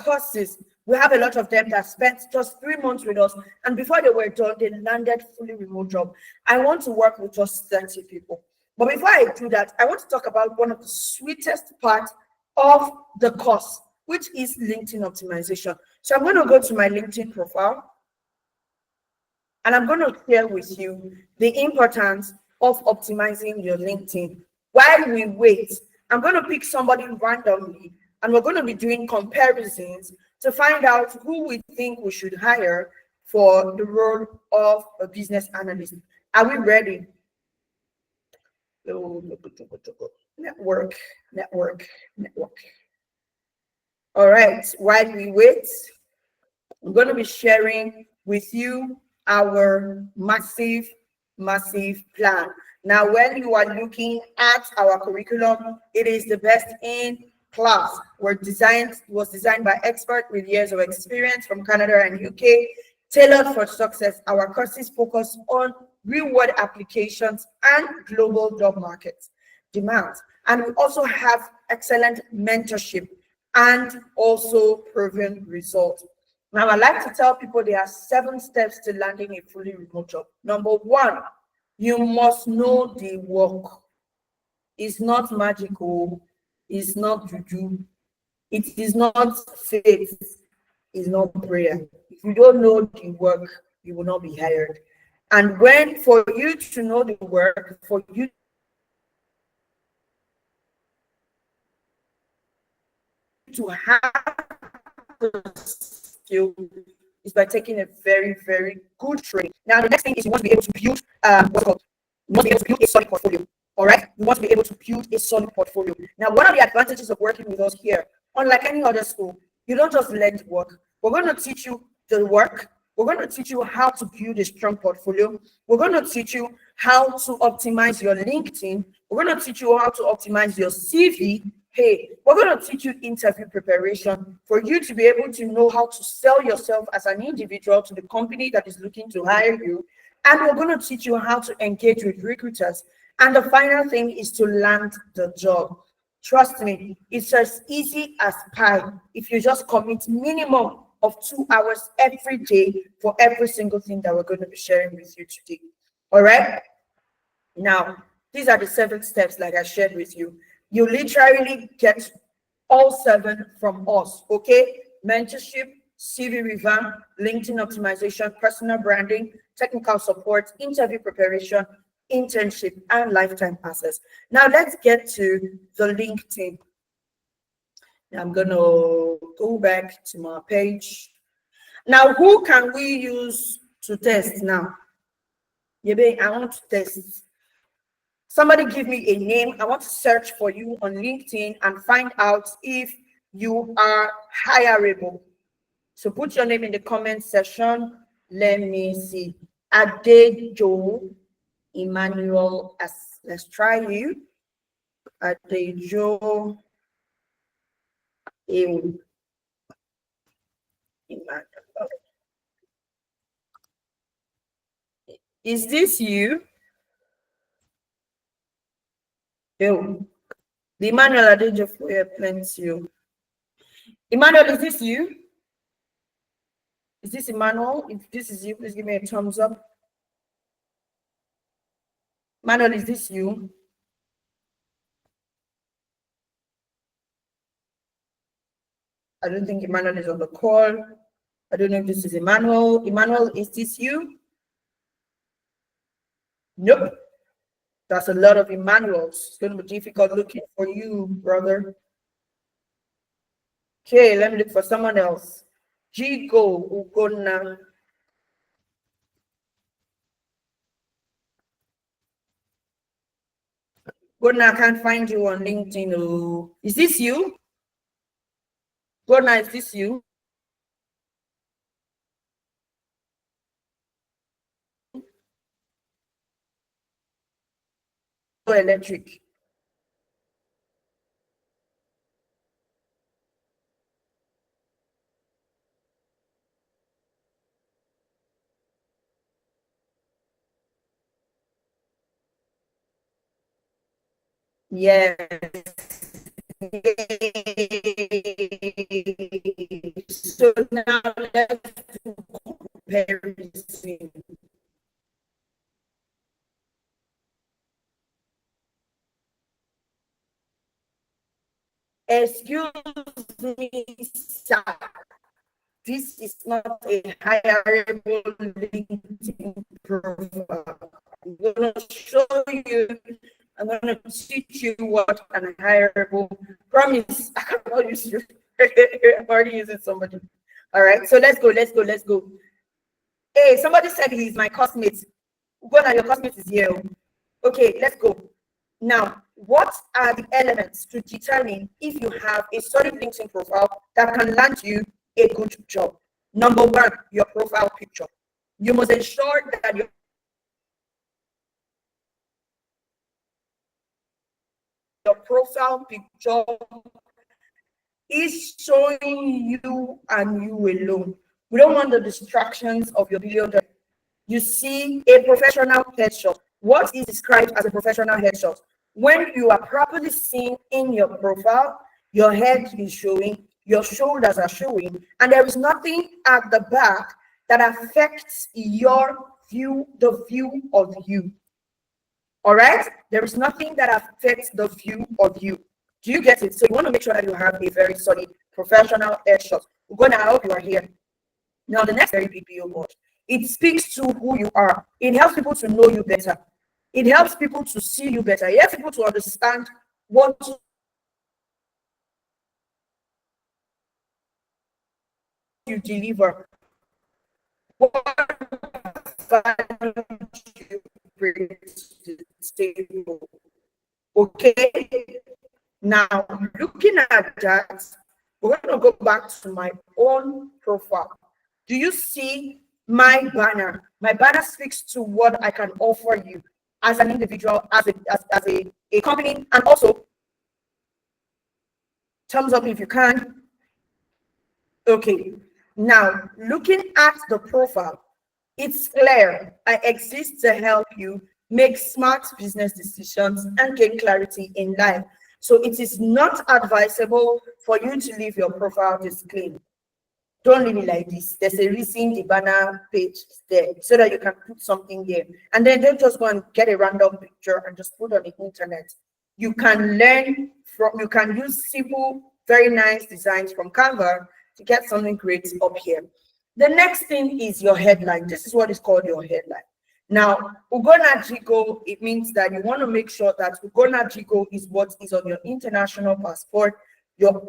courses. We have a lot of them that spent just 3 months with us, and before they were done, they landed fully remote job. I want to work with just 30 people. But before I do that, I want to talk about one of the sweetest parts of the course, which is LinkedIn optimization. So I'm going to go to my LinkedIn profile, and I'm going to share with you the importance of optimizing your LinkedIn. While we wait, I'm going to pick somebody randomly, and we're going to be doing comparisons to find out who we think we should hire for the role of a business analyst. Are we ready? Network, network, network. All right, while we wait, I'm going to be sharing with you our massive plan. Now, when you are looking at our curriculum, it is the best in class. Was designed by experts with years of experience from Canada and UK, tailored for success. Our courses focus on real-world applications and global job markets demands. And we also have excellent mentorship and also proven results. Now, I like to tell people there are 7 steps to landing a fully remote job. Number 1, you must know the work. It's not magical. It's not juju. It is not faith. It's not prayer. If you don't know the work, you will not be hired. And for you to know the work, for you to have the skill is by taking a very, very good training. Now, the next thing is you want to be able to build you want to be able to build a solid portfolio. All right, you want to be able to build a solid portfolio. Now, one of the advantages of working with us here, unlike any other school, you don't just learn to work. We're going to teach you the work. We're going to teach you how to build a strong portfolio. We're going to teach you how to optimize your LinkedIn. We're going to teach you how to optimize your CV. Hey, we're going to teach you interview preparation for you to be able to know how to sell yourself as an individual to the company that is looking to hire you. And we're going to teach you how to engage with recruiters. And the final thing is to land the job. Trust me, it's as easy as pie if you just commit minimum of 2 hours every day for every single thing that we're going to be sharing with you today. All right. Now, these are the 7 steps like I shared with you. You literally get all 7 from us, okay? Mentorship, CV revamp, LinkedIn optimization, personal branding, technical support, interview preparation, internship, and lifetime access. Now let's get to the LinkedIn. I'm gonna go back to my page. Now, who can we use to test now? Maybe I want to test. Somebody give me a name. I want to search for you on LinkedIn and find out if you are hireable. So put your name in the comment section. Let me see. Adejo Emmanuel. Let's try you. Adejo Emmanuel. Is this you? Yo. The Emmanuel Adejofu here plants you. Emmanuel, is this you? Is this Emmanuel? If this is you, please give me a thumbs up. Emmanuel, is this you? I don't think Emmanuel is on the call. I don't know if this is Emmanuel. Emmanuel, is this you? Nope. That's a lot of Emmanuels. It's going to be difficult looking for you, brother. Okay, let me look for someone else. Jigo Ugonna. Gonna, I can't find you on LinkedIn. Oh. Is this you? Gonna, is this you? Electric. Yes. So now let's do comparison. Excuse me, sir. This is not a hireable LinkedIn profile. I'm going to show you, I'm going to teach you what an hireable, promise, I cannot use you. I'm already using somebody. All right, so let's go. Hey, somebody said he's my classmate. Go now, your classmate is here. Okay, let's go. Now, what are the elements to determine if you have a solid LinkedIn profile that can land you a good job? Number one, your profile picture. You must ensure that your profile picture is showing you and you alone. We don't want the distractions of your video. You see a professional headshot. What is described as a professional headshot? When you are properly seen in your profile, your head is showing, your shoulders are showing, and there is nothing at the back that affects your view, the view of you. All right? There is nothing that affects the view of you. Do you get it? So you want to make sure that you have a very solid professional headshot. We're going to help you are here. Now, the next very big deal, board. It speaks to who you are. It helps people to know you better. It helps people to see you better. It helps people to understand what you deliver. What value you bring to the table. Okay. Now, looking at that, we're going to go back to my own profile. Do you see my banner? My banner speaks to what I can offer you as an individual, as a company, and also thumbs up if you can. Okay. Now, looking at the profile, it's clear I exist to help you make smart business decisions and gain clarity in life. So it is not advisable for you to leave your profile this clean. Don't leave it like this. There's a reason the banner page is there so that you can put something there. And then don't just go and get a random picture and just put on the internet. You can learn from, you can use simple, very nice designs from Canva to get something great up here. The next thing is your headline. This is what is called your headline. Now, Ugonna Jigo, it means that you want to make sure that Ugonna Jigo is what is on your international passport, your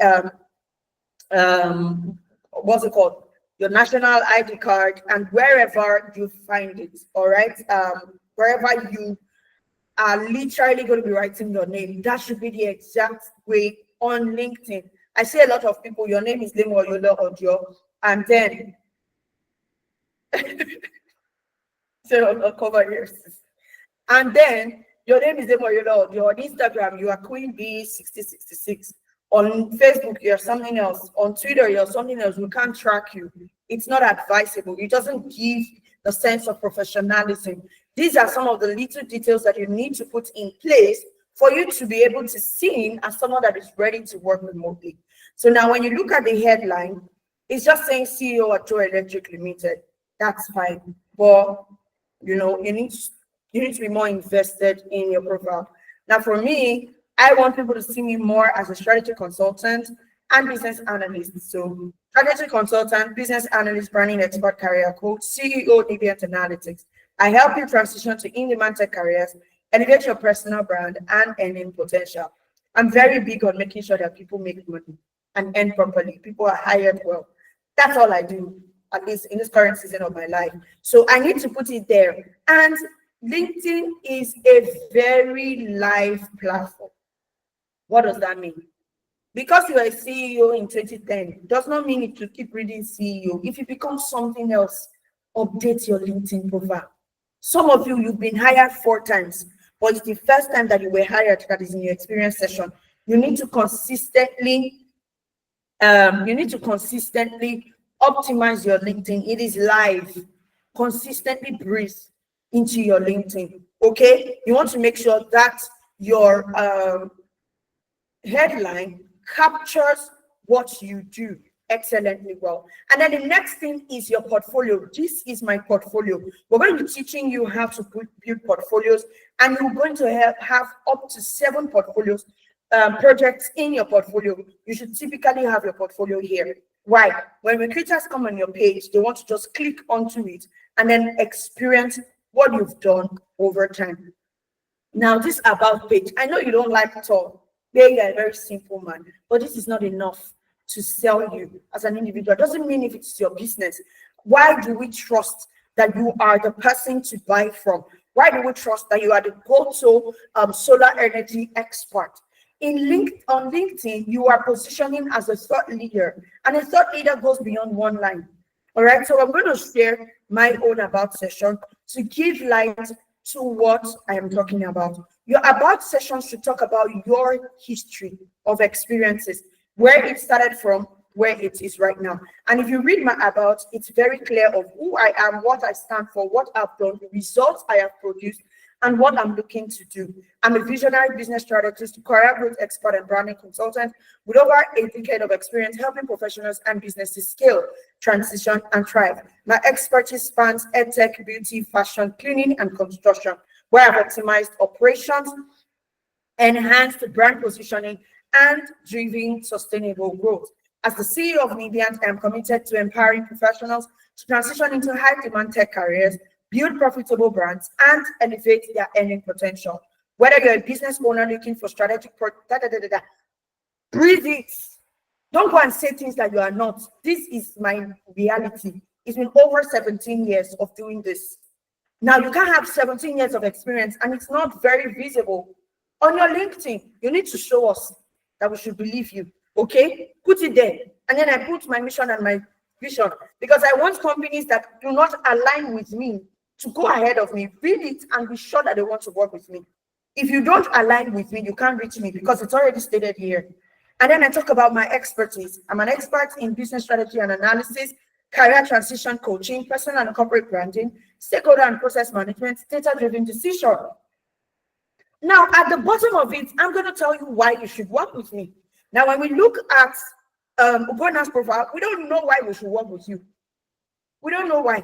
what's it called? Your national ID card, and wherever you find it, all right? Wherever you are literally going to be writing your name, that should be the exact way on LinkedIn. I see a lot of people, your name is Lemo Yola Odio, and then so I'll cover here. And then your name is Lemo Yola Odio. On Instagram, you are Queen B6066. On Facebook, you're something else. On Twitter, you're something else. We can't track you. It's not advisable. It doesn't give the sense of professionalism. These are some of the little details that you need to put in place for you to be able to seen as someone that is ready to work remotely. So now when you look at the headline, it's just saying CEO at Joe Electric Limited. That's fine. But you need to be more invested in your profile. Now for me, I want people to see me more as a strategy consultant and business analyst. So strategy consultant, business analyst, branding expert, career coach, CEO, Deviant Analytics. I help you transition to in-demand tech careers, elevate your personal brand, and earning potential. I'm very big on making sure that people make money and earn properly. People are hired well. That's all I do, at least in this current season of my life. So I need to put it there. And LinkedIn is a very live platform. What does that mean? Because you are a CEO in 2010 does not mean it to keep reading CEO. If you become something else, update your LinkedIn profile. Some of you, you've been hired 4 times, but it's the first time that you were hired that is in your experience session. You need to consistently optimize your LinkedIn. It is live. Consistently breathe into your LinkedIn. Okay, you want to make sure that your headline captures what you do excellently well. And then the next thing is your portfolio. This is my portfolio. We're going to be teaching you how to build portfolios, and you're going to have up to 7 portfolios projects in your portfolio. You should typically have your portfolio here. Why? When recruiters come on your page, they want to just click onto it and then experience what you've done over time. Now, this about page, I know you don't like it all. You're a very simple man, but this is not enough to sell you as an individual. It doesn't mean if it's your business. Why do we trust that you are the person to buy from? Why do we trust that you are the go-to solar energy expert? On LinkedIn, you are positioning as a thought leader, and a thought leader goes beyond one line. All right, so I'm going to share my own about session to give light to what I am talking about. Your about session should talk about your history of experiences, where it started from, where it is right now. And if you read my about, it's very clear of who I am, what I stand for, what I've done, the results I have produced, and what I'm looking to do. I'm a visionary business strategist, career growth expert, and branding consultant with over a decade of experience helping professionals and businesses scale, transition, and thrive. My expertise spans edtech, beauty, fashion, cleaning, and construction, where I've optimized operations, enhanced brand positioning, and driven sustainable growth. As the CEO of Nibiant, I am committed to empowering professionals to transition into high-demand tech careers, build profitable brands, and elevate their earning potential. Whether you're a business owner looking for strategic breathe it. Don't go and say things that you are not. This is my reality. It's been over 17 years of doing this. Now, you can't have 17 years of experience and it's not very visible on your LinkedIn. You need to show us that we should believe you. Okay, put it there. And then I put my mission and my vision, because I want companies that do not align with me to go ahead of me, read it, and be sure that they want to work with me. If you don't align with me, you can't reach me because it's already stated here. And then I talk about my expertise. I'm an expert in business strategy and analysis, career transition coaching, personal and corporate branding, stakeholder and process management, data-driven decision. Now, at the bottom of it, I'm going to tell you why you should work with me. Now, when we look at Ugona's profile, we don't know why we should work with you. We don't know why.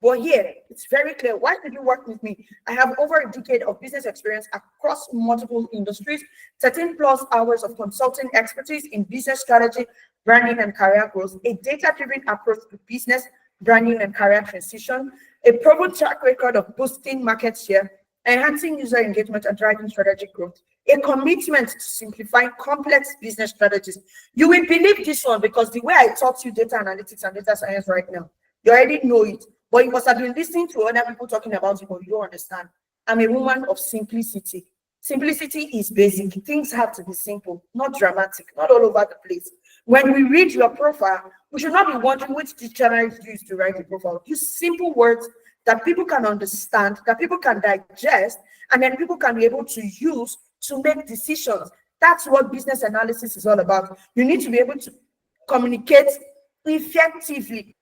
But here, it's very clear. Why should you work with me? I have over a decade of business experience across multiple industries, 13 plus hours of consulting expertise in business strategy, branding, and career growth, a data-driven approach to business, branding, and career transition, a proven track record of boosting market share, enhancing user engagement, and driving strategic growth, a commitment to simplifying complex business strategies. You will believe this one because the way I taught you data analytics and data science right now, you already know it, but you must have been listening to other people talking about it, but you don't understand. I'm a woman of simplicity. Simplicity is basic. Things have to be simple, not dramatic, not all over the place. When we read your profile, we should not be wondering which dictionary you use to write the profile. Use simple words that people can understand, that people can digest, and then people can be able to use to make decisions. That's what business analysis is all about. You need to be able to communicate effectively.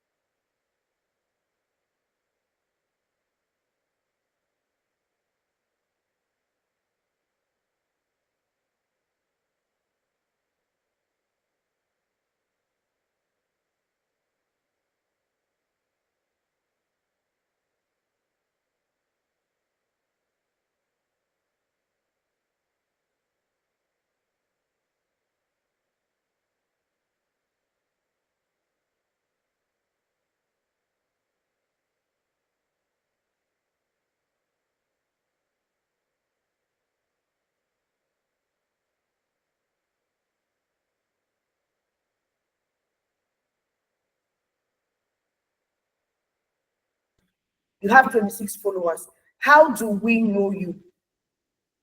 You have 26 followers. How do we know you?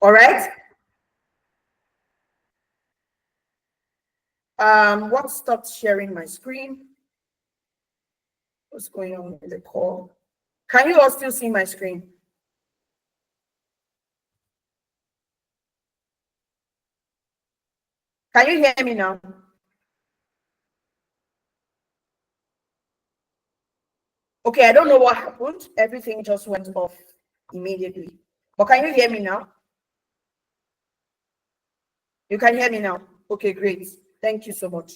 All right. What stopped sharing my screen? What's going on with the call? Can you all still see my screen? Can you hear me now? Okay, I don't know what happened. Everything just went off immediately. But can you hear me now? You can hear me now. Okay, great. Thank you so much.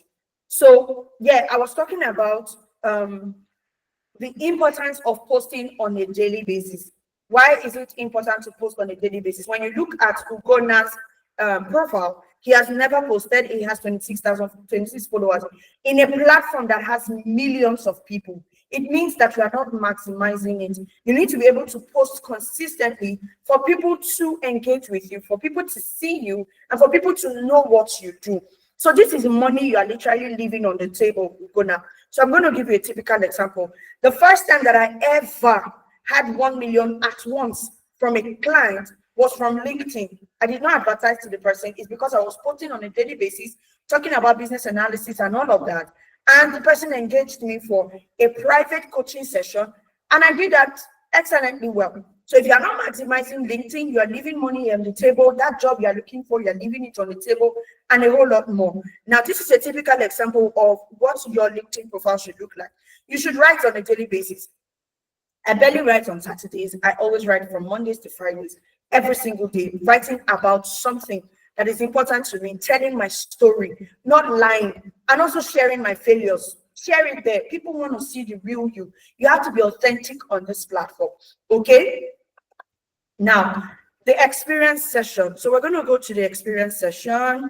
So yeah, I was talking about the importance of posting on a daily basis. Why is it important to post on a daily basis? When you look at Ugona's profile, he has never posted. He has 26 followers in a platform that has millions of people. It means that you are not maximizing it. You need to be able to post consistently for people to engage with you, for people to see you, and for people to know what you do. So this is money you are literally leaving on the table, Ugona. So I'm going to give you a typical example. The first time that I ever had 1 million at once from a client was from LinkedIn. I did not advertise to the person. It's because I was posting on a daily basis, talking about business analysis and all of that. And the person engaged me for a private coaching session, and I did that excellently well. So if you are not maximizing LinkedIn, you are leaving money on the table. That job you are looking for, you're leaving it on the table, and a whole lot more. Now, this is a typical example of what your LinkedIn profile should look like. You should write on a daily basis. I barely write on Saturdays. I always write from Mondays to Fridays, every single day, writing about something that is important to me, telling my story, not lying, and also sharing my failures. Share it there. People want to see the real you. You have to be authentic on this platform. Okay? Now, the experience session. So we're going to go to the experience session,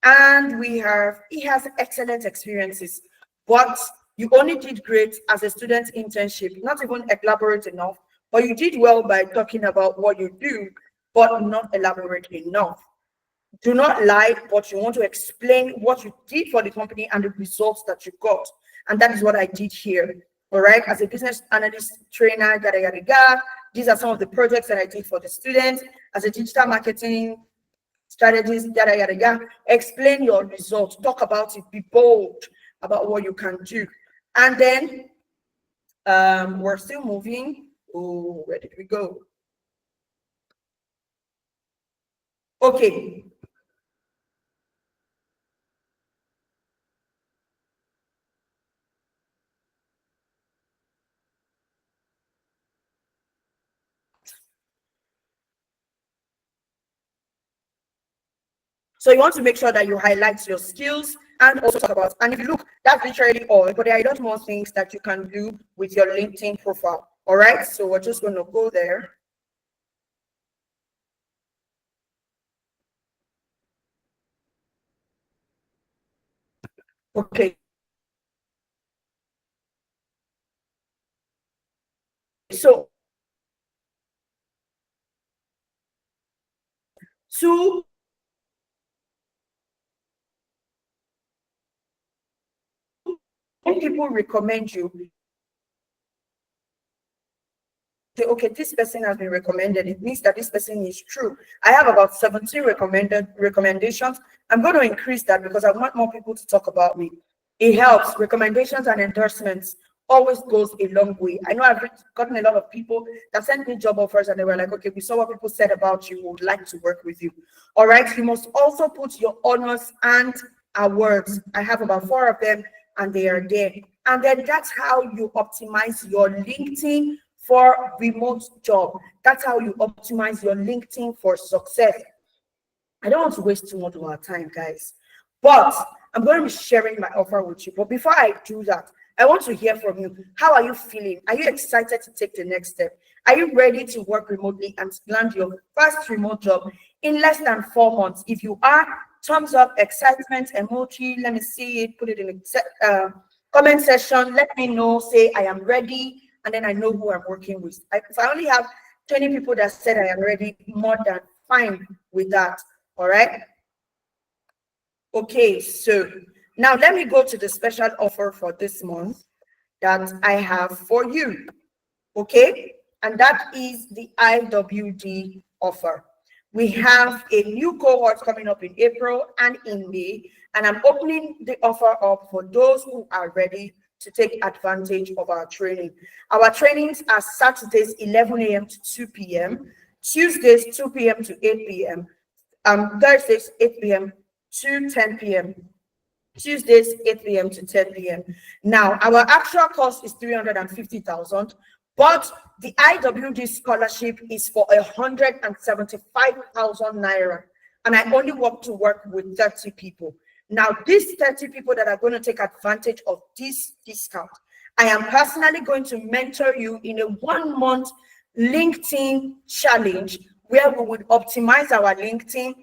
and he has excellent experiences, but you only did great as a student internship, not even elaborate enough, but you did well by talking about what you do, but not elaborate enough. Do not lie, but you want to explain what you did for the company and the results that you got. And that is what I did here. All right, as a business analyst trainer, yada, yada, yada. These are some of the projects that I did for the students. As a digital marketing strategist, yada, yada, yada. Explain your results, talk about it, be bold about what you can do. And then we're still moving. Oh, where did we go? Okay. So you want to make sure that you highlight your skills and also talk about, and if you look, that's literally all, but there are a lot more things that you can do with your LinkedIn profile. All right, so we're just going to go there. Okay. So two, when people recommend you, say, okay, this person has been recommended, it means that this person is true. I have about 17 recommendations. I'm going to increase that because I want more people to talk about me. It helps. Recommendations and endorsements always goes a long way. I know I've gotten a lot of people that sent me job offers and they were like, okay, we saw what people said about you, we would like to work with you. All right, you must also put your honors and awards. I have about 4 of them and they are there. And then that's how you optimize your LinkedIn for remote job. That's how you optimize your LinkedIn for success. I don't want to waste too much of our time, guys, but I'm going to be sharing my offer with you. But before I do that, I want to hear from you. How are you feeling? Are you excited to take the next step? Are you ready to work remotely and land your first remote job in less than 4 months? If you are, thumbs up, excitement, emoji. Let me see it. Put it in the comment section. Let me know. Say, I am ready. And then I know who I'm working with. If I only have 20 people that said I am ready, more than fine with that. All right. Okay, so now let me go to the special offer for this month that I have for you. Okay, and that is the IWD offer. We have a new cohort coming up in April and in May, and I'm opening the offer up for those who are ready to take advantage of our training. Our trainings are Saturdays 11 a.m. to 2 p.m., Tuesdays 2 p.m. to 8 p.m., Thursdays 8 p.m. to 10 p.m., Tuesdays 8 p.m. to 10 p.m. Now, our actual cost is 350,000, but the IWD scholarship is for 175,000 naira, and I only want to work with 30 people. Now, these 30 people that are going to take advantage of this discount, I am personally going to mentor you in a 1-month LinkedIn challenge where we would optimize our LinkedIn,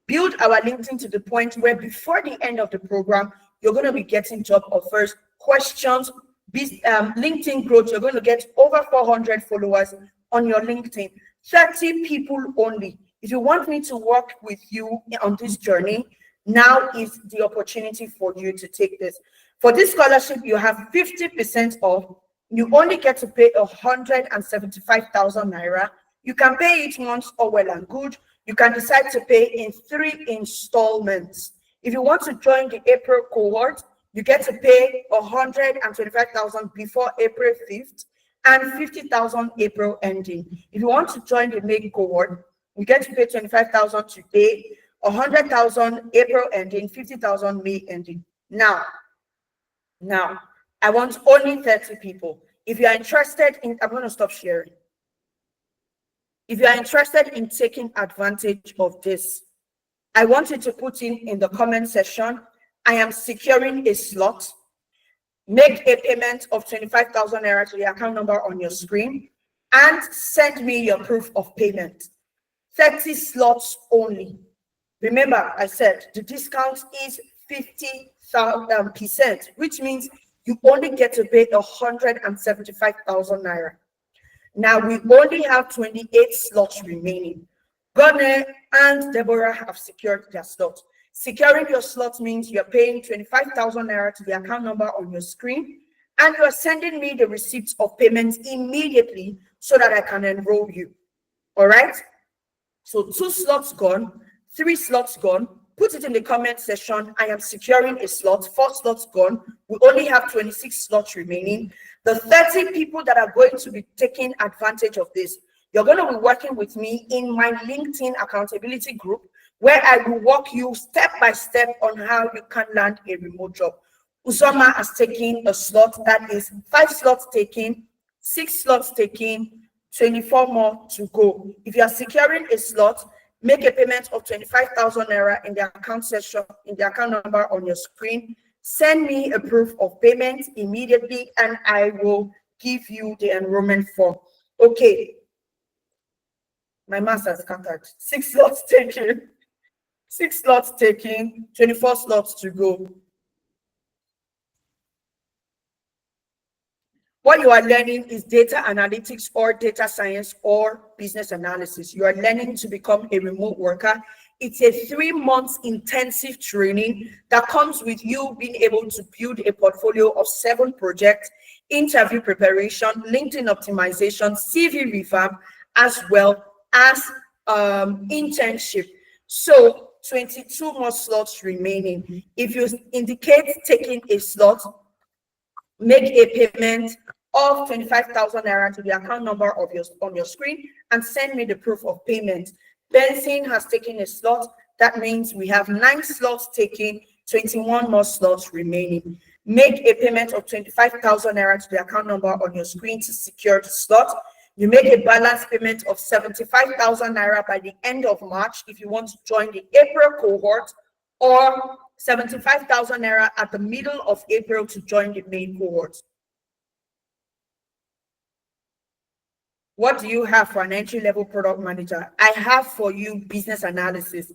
build our LinkedIn to the point where before the end of the program, you're going to be getting job offers, questions, LinkedIn growth. You're going to get over 400 followers on your LinkedIn. 30 people only. If you want me to work with you on this journey, now is the opportunity for you to take this. For this scholarship, you have 50% off. You only get to pay 175,000 naira. You can pay it once, or well and good. You can decide to pay in 3 installments. If you want to join the April cohort, you get to pay 125,000 before April 5th and 50,000 April ending. If you want to join the May cohort, you get to pay 25,000 today, 100,000 April ending, 50,000 May ending. Now, I want only 30 people. If you are interested in, I'm going to stop sharing. If you are interested in taking advantage of this, I want you to put in the comment section, I am securing a slot. Make a payment of 25,000 naira to the account number on your screen and send me your proof of payment. 30 slots only. Remember, I said the discount is 50%, which means you only get to pay 175,000 naira. Now, we only have 28 slots remaining. Gone and Deborah have secured their slot. Securing your slot means you're paying 25,000 naira to the account number on your screen, and you are sending me the receipts of payments immediately so that I can enroll you. All right? So 2 slots gone, 3 slots gone. Put it in the comment section. I am securing a slot. 4 slots gone. We only have 26 slots remaining. The 30 people that are going to be taking advantage of this, you're going to be working with me in my LinkedIn accountability group, where I will walk you step by step on how you can land a remote job. Uzoma has taken a slot, that is 5 slots taken, 6 slots taken, 24 more to go. If you are securing a slot, make a payment of 25,000 naira in the account section, in the account number on your screen. Send me a proof of payment immediately, and I will give you the enrollment form. Okay. My mouse has scattered. 6 slots taken. 6 slots taken, 24 slots to go. What you are learning is data analytics or data science or business analysis. You are learning to become a remote worker. It's a 3-month intensive training that comes with you being able to build a portfolio of 7 projects, interview preparation, LinkedIn optimization, CV revamp, as well as internship. So 22 more slots remaining. If you indicate taking a slot, make a payment of 25,000 naira to the account number of on your screen and send me the proof of payment. Benson has taken a slot. That means we have 9 slots taken, 21 more slots remaining. Make a payment of 25,000 naira to the account number on your screen to secure the slot. You make a balance payment of 75,000 naira by the end of March if you want to join the April cohort, or 75,000 naira at the middle of April to join the May cohort. What do you have for an entry-level product manager? I have for you business analysis.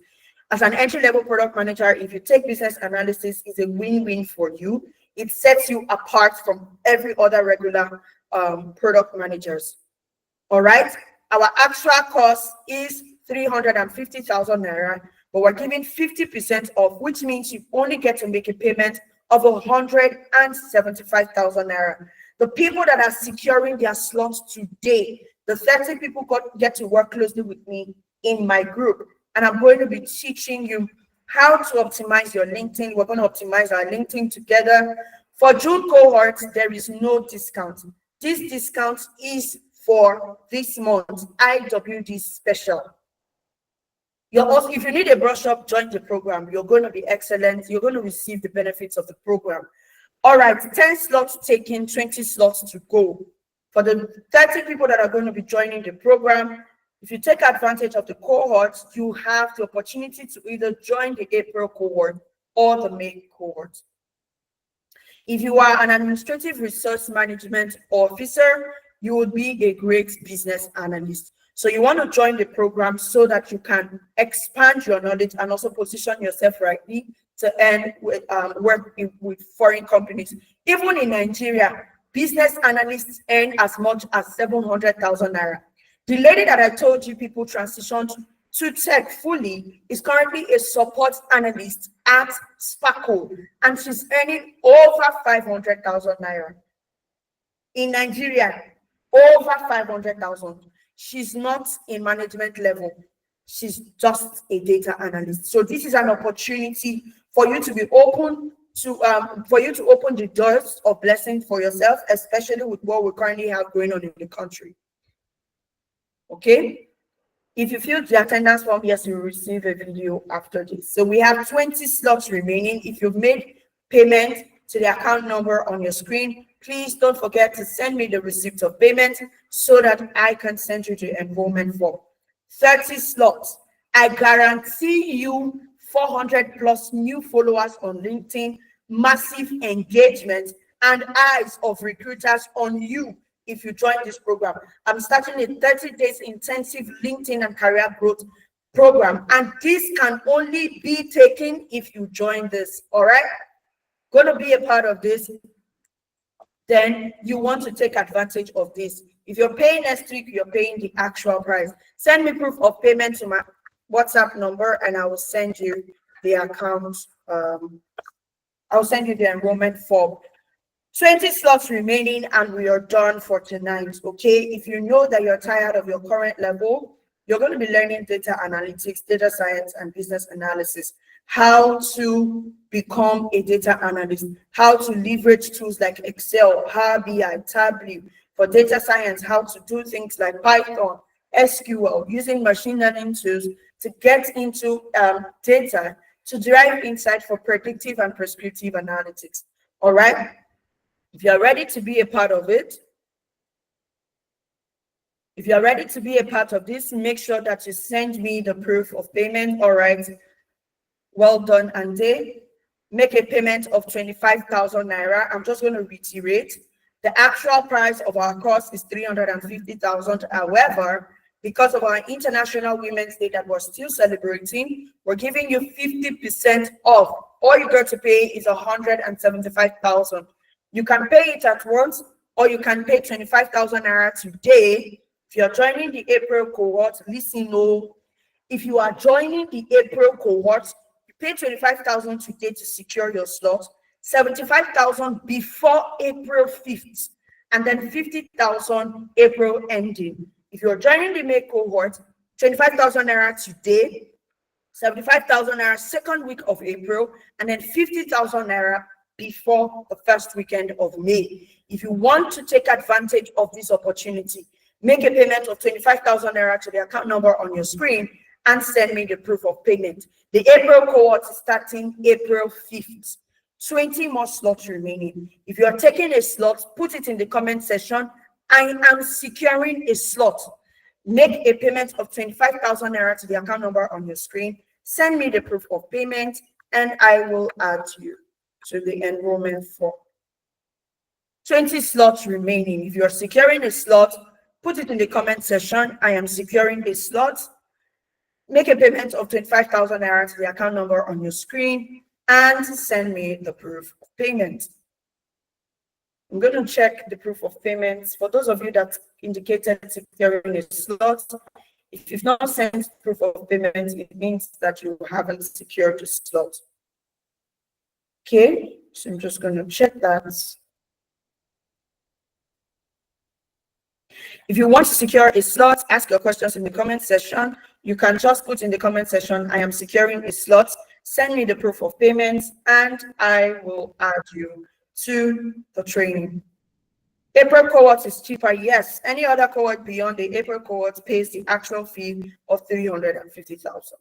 As an entry-level product manager, if you take business analysis, it's a win-win for you. It sets you apart from every other regular product managers. All right, our actual cost is 350,000 naira, but we're giving 50% off, which means you only get to make a payment of 175,000 naira. The people that are securing their slots today, the 30 people get to work closely with me in my group, and I'm going to be teaching you how to optimize your LinkedIn. We're going to optimize our LinkedIn together. For June cohorts, there is no discount. This discount is for this month, IWD special. You're also, if you need a brush up, join the program. You're going to be excellent. You're going to receive the benefits of the program. All right, 10 slots taken, 20 slots to go. For the 30 people that are going to be joining the program, if you take advantage of the cohorts, you have the opportunity to either join the April cohort or the May cohort. If you are an administrative resource management officer, you would be a great business analyst. So you want to join the program so that you can expand your knowledge and also position yourself rightly to earn work with foreign companies. Even in Nigeria, business analysts earn as much as 700,000 naira. The lady that I told you people transitioned to tech fully is currently a support analyst at Sparkle, and she's earning over 500,000 naira. In Nigeria, over 500,000. She's not in management level. She's just a data analyst. So this is an opportunity for you to be open to for you to open the doors of blessing for yourself, especially with what we currently have going on in the country. Okay, if you fill the attendance form, yes, you will receive a video after this. So we have 20 slots remaining. If you've made payment to the account number on your screen, please don't forget to send me the receipt of payment so that I can send you the enrollment form. 30 slots. I guarantee you 400 plus new followers on LinkedIn, massive engagement, and eyes of recruiters on you if you join this program. I'm starting a 30 days intensive LinkedIn and career growth program, and this can only be taken if you join this. All right, going to be a part of this, then you want to take advantage of this. If you're paying next week, you're paying the actual price. Send me proof of payment to my WhatsApp number and I will send you the account. I'll send you the enrollment form. 20 slots remaining and we are done for tonight. Okay, if you know that you're tired of your current level, you're going to be learning data analytics, data science, and business analysis. How to become a data analyst, how to leverage tools like Excel, Power BI, Tableau. For data science, how to do things like Python, SQL, using machine learning tools to get into data to derive insight for predictive and prescriptive analytics. All right. If you're ready to be a part of it, if you're ready to be a part of this, make sure that you send me the proof of payment. All right. Well done, Ande. Make a payment of 25,000 naira. I'm just going to reiterate. The actual price of our course is 350,000. However, because of our International Women's Day that we're still celebrating, we're giving you 50% off. All you got to pay is 175,000. You can pay it at once, or you can pay 25,000 naira today. If you're joining the April cohort, listen, no. If you are joining the April cohort, you pay 25,000 today to secure your slot, 75,000 before April 5th, and then 50,000 April ending. If you're joining the May cohort, 25,000 naira today, 75,000 naira second week of April, and then 50,000 naira before the first weekend of May. If you want to take advantage of this opportunity, make a payment of 25,000 naira to the account number on your screen and send me the proof of payment. The April cohort is starting April 5th. 20 more slots remaining. If you are taking a slot, put it in the comment section. I am securing a slot. Make a payment of 25,000 naira to the account number on your screen. Send me the proof of payment and I will add you to the enrollment form. 20 slots remaining. If you're securing a slot, put it in the comment section. I am securing a slot. Make a payment of 25,000 naira to the account number on your screen and send me the proof of payment. I'm going to check the proof of payments. For those of you that indicated securing a slot, if you've not sent proof of payment, it means that you haven't secured the slot. Okay, So I'm just going to check that. If you want to secure a slot, ask your questions in the comment section. You can just put in the comment section, I am securing a slot. Send me the proof of payment and I will add you to the training. April cohort is cheaper. Yes, any other cohort beyond the April cohort pays the actual fee of 350,000.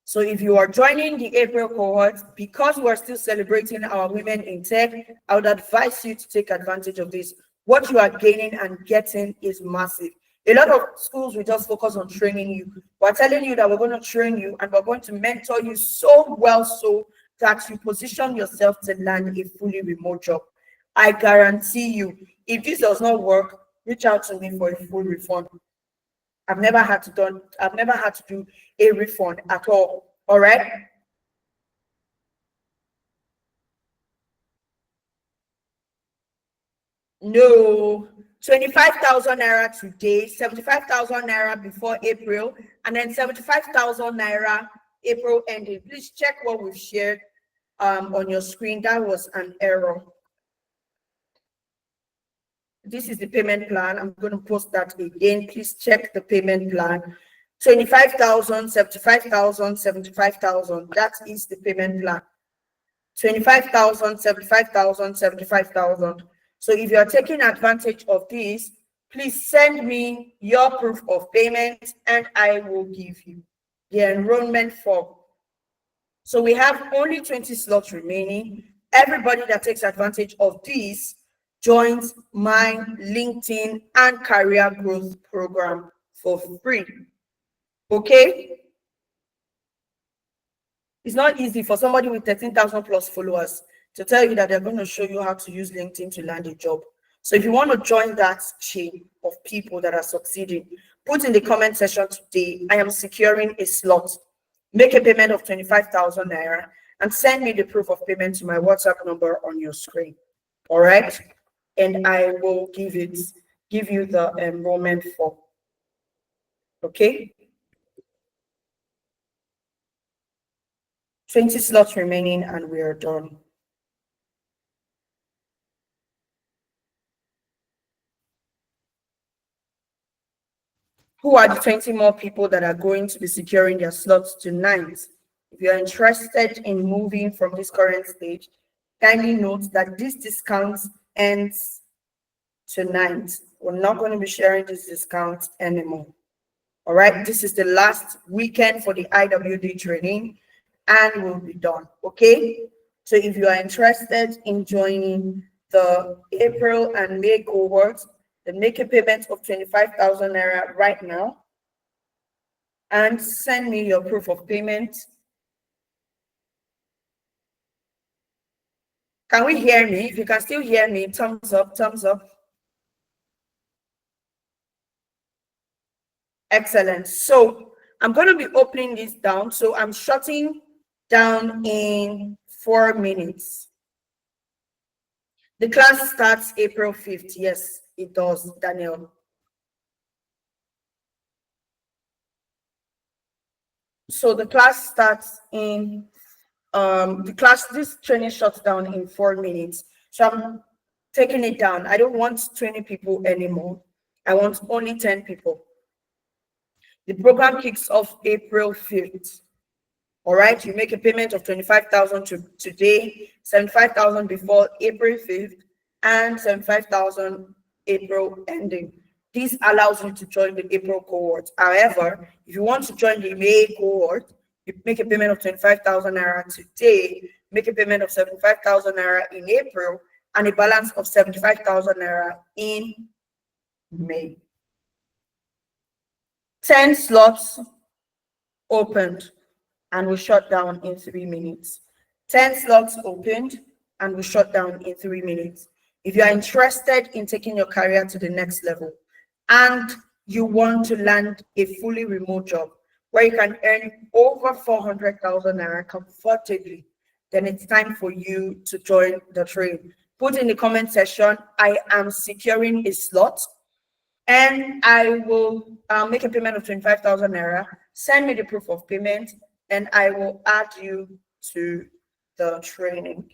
So if you are joining the April cohort, because we're still celebrating our women in tech, I would advise you to take advantage of this. What you are gaining and getting is massive. A lot of schools will just focus on training you. We're telling you that we're going to train you and we're going to mentor you so well so that you position yourself to land a fully remote job. I guarantee you, if this does not work, reach out to me for a full refund. I've never had to do a refund at all. All right. No, 25,000 naira today, 75,000 naira before April, and then 75,000 naira April ending. Please check what we've shared on your screen. That was an error. This is the payment plan. I'm going to post that again. Please check the payment plan. 25,000, 75,000, 75,000. That is the payment plan. 25,000, 75,000, 75,000. So if you are taking advantage of this, please send me your proof of payment and I will give you the enrollment form. So we have only 20 slots remaining. Everybody that takes advantage of this joins my LinkedIn and career growth program for free. Okay? It's not easy for somebody with 13,000 plus followers to tell you that they're going to show you how to use LinkedIn to land a job. So if you want to join that chain of people that are succeeding, put in the comment section today, I am securing a slot. Make a payment of 25,000 naira and send me the proof of payment to my WhatsApp number on your screen. All right? And I will give you the enrollment form. Okay? 20 slots remaining and we are done. Who are the 20 more people that are going to be securing their slots tonight? If you're interested in moving from this current stage, kindly note that this discount ends tonight. We're not going to be sharing this discount anymore. All right, this is the last weekend for the IWD training and we'll be done. Okay, so if you are interested in joining the April and May cohorts, then make a payment of 25,000 naira right now and send me your proof of payment. Can we hear me? If you can still hear me, thumbs up, thumbs up. Excellent. So I'm going to be opening this down. So I'm shutting down in 4 minutes. The class starts April 5th. Yes, it does, Daniel. So the class starts in this training shuts down in 4 minutes. So I'm taking it down. I don't want 20 people anymore. I want only 10 people. The program kicks off April 5th. All right, you make a payment of 25,000 today, 75,000 before April 5th, and 75,000 April ending. This allows you to join the April cohort. However, if you want to join the May cohort, you make a payment of 25,000 naira today, make a payment of 75,000 naira in April, and a balance of 75,000 naira in May. 10 slots opened and we shut down in 3 minutes. 10 slots opened and we shut down in 3 minutes. If you are interested in taking your career to the next level and you want to land a fully remote job where you can earn over 400,000 naira comfortably, then it's time for you to join the train. Put in the comment section, I am securing a slot and I will make a payment of 25,000 naira. Send me the proof of payment and I will add you to the training.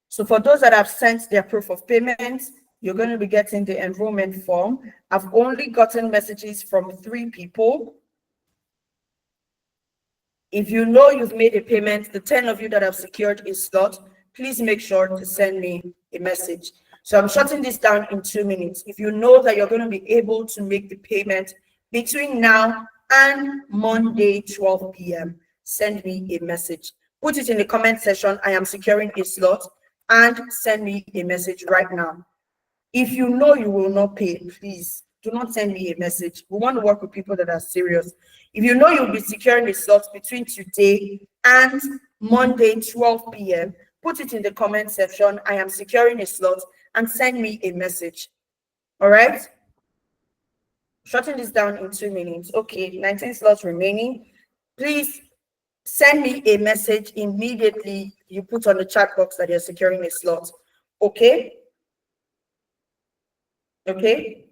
So for those that have sent their proof of payment, you're going to be getting the enrollment form. I've only gotten messages from 3 people. If you know you've made a payment, the 10 of you that have secured a slot, please make sure to send me a message. So I'm shutting this down in 2 minutes. If you know that you're going to be able to make the payment between now and Monday, 12 p.m., send me a message. Put it in the comment section, I am securing a slot, and send me a message right now. If you know you will not pay, please do not send me a message. We want to work with people that are serious. If you know you'll be securing a slot between today and Monday, 12 p.m., put it in the comment section, I am securing a slot, and send me a message. All right? Shutting this down in 2 minutes. Okay, 19 slots remaining. Please send me a message immediately you put on the chat box that you're securing a slot. Okay? Okay?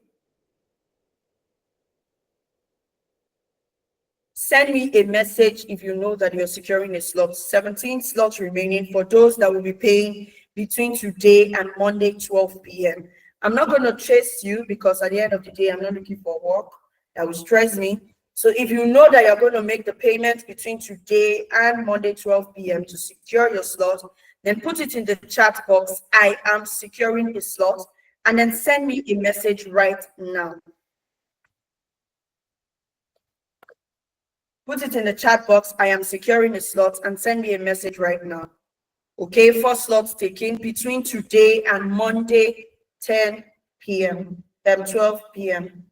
Send me a message if you know that you're securing a slot. 17 slots remaining for those that will be paying between today and Monday, 12 p.m. I'm not going to chase you because at the end of the day, I'm not looking for work that will stress me. So if you know that you're going to make the payment between today and Monday, 12 p.m. to secure your slot, then put it in the chat box, I am securing a slot, and then send me a message right now. Put it in the chat box, I am securing a slot, and send me a message right now. Okay, 4 slots taken between today and Monday, 10 p.m. 12 p.m.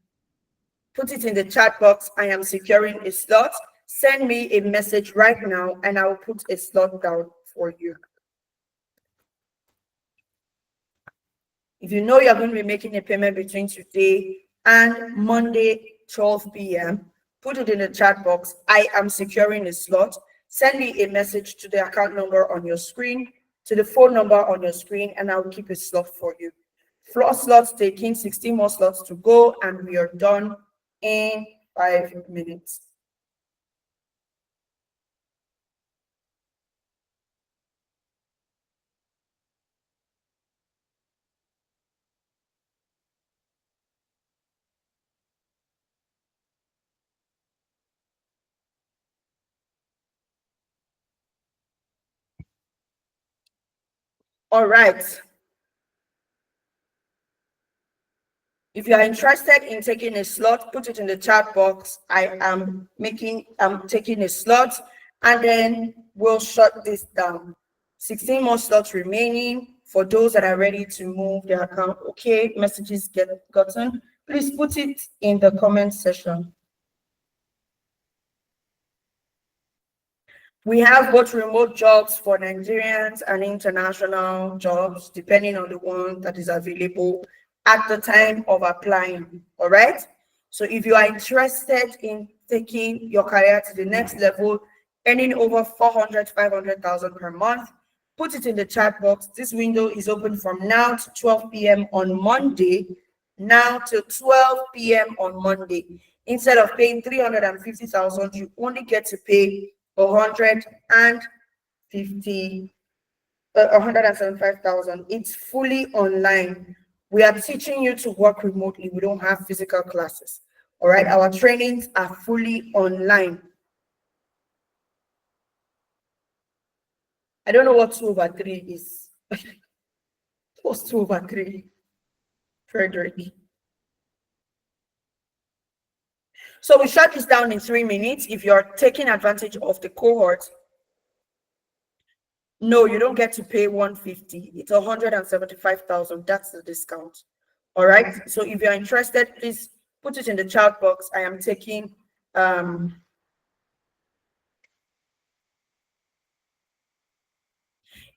Put it in the chat box, I am securing a slot. Send me a message right now, and I will put a slot down for you. If you know you're going to be making a payment between today and Monday, 12 p.m., put it in the chat box. I am securing a slot. Send me a message to the account number on your screen, to the phone number on your screen, and I will keep a slot for you. 4 slots taking, 16 more slots to go, and we are done in 5 minutes. All right. If you are interested in taking a slot, put it in the chat box. I'm taking a slot, and then we'll shut this down. 16 more slots remaining for those that are ready to move their account. Okay, messages gotten. Please put it in the comment section. We have both remote jobs for Nigerians and international jobs, depending on the one that is available at the time of applying. All right. So if you are interested in taking your career to the next level, earning over 400, 500,000 per month, put it in the chat box. This window is open from now to 12 p.m. on Monday, now to 12 p.m. on Monday. Instead of paying 350,000, you only get to pay 175,000. It's fully online. We are teaching you to work remotely. We don't have physical classes. All right. Our trainings are fully online. I don't know what 2/3 is. What's 2/3? Frederick. So we shut this down in 3 minutes. If you're taking advantage of the cohort, no, you don't get to pay 150. It's 175,000. That's the discount. All right. So if you're interested, please put it in the chat box. I am taking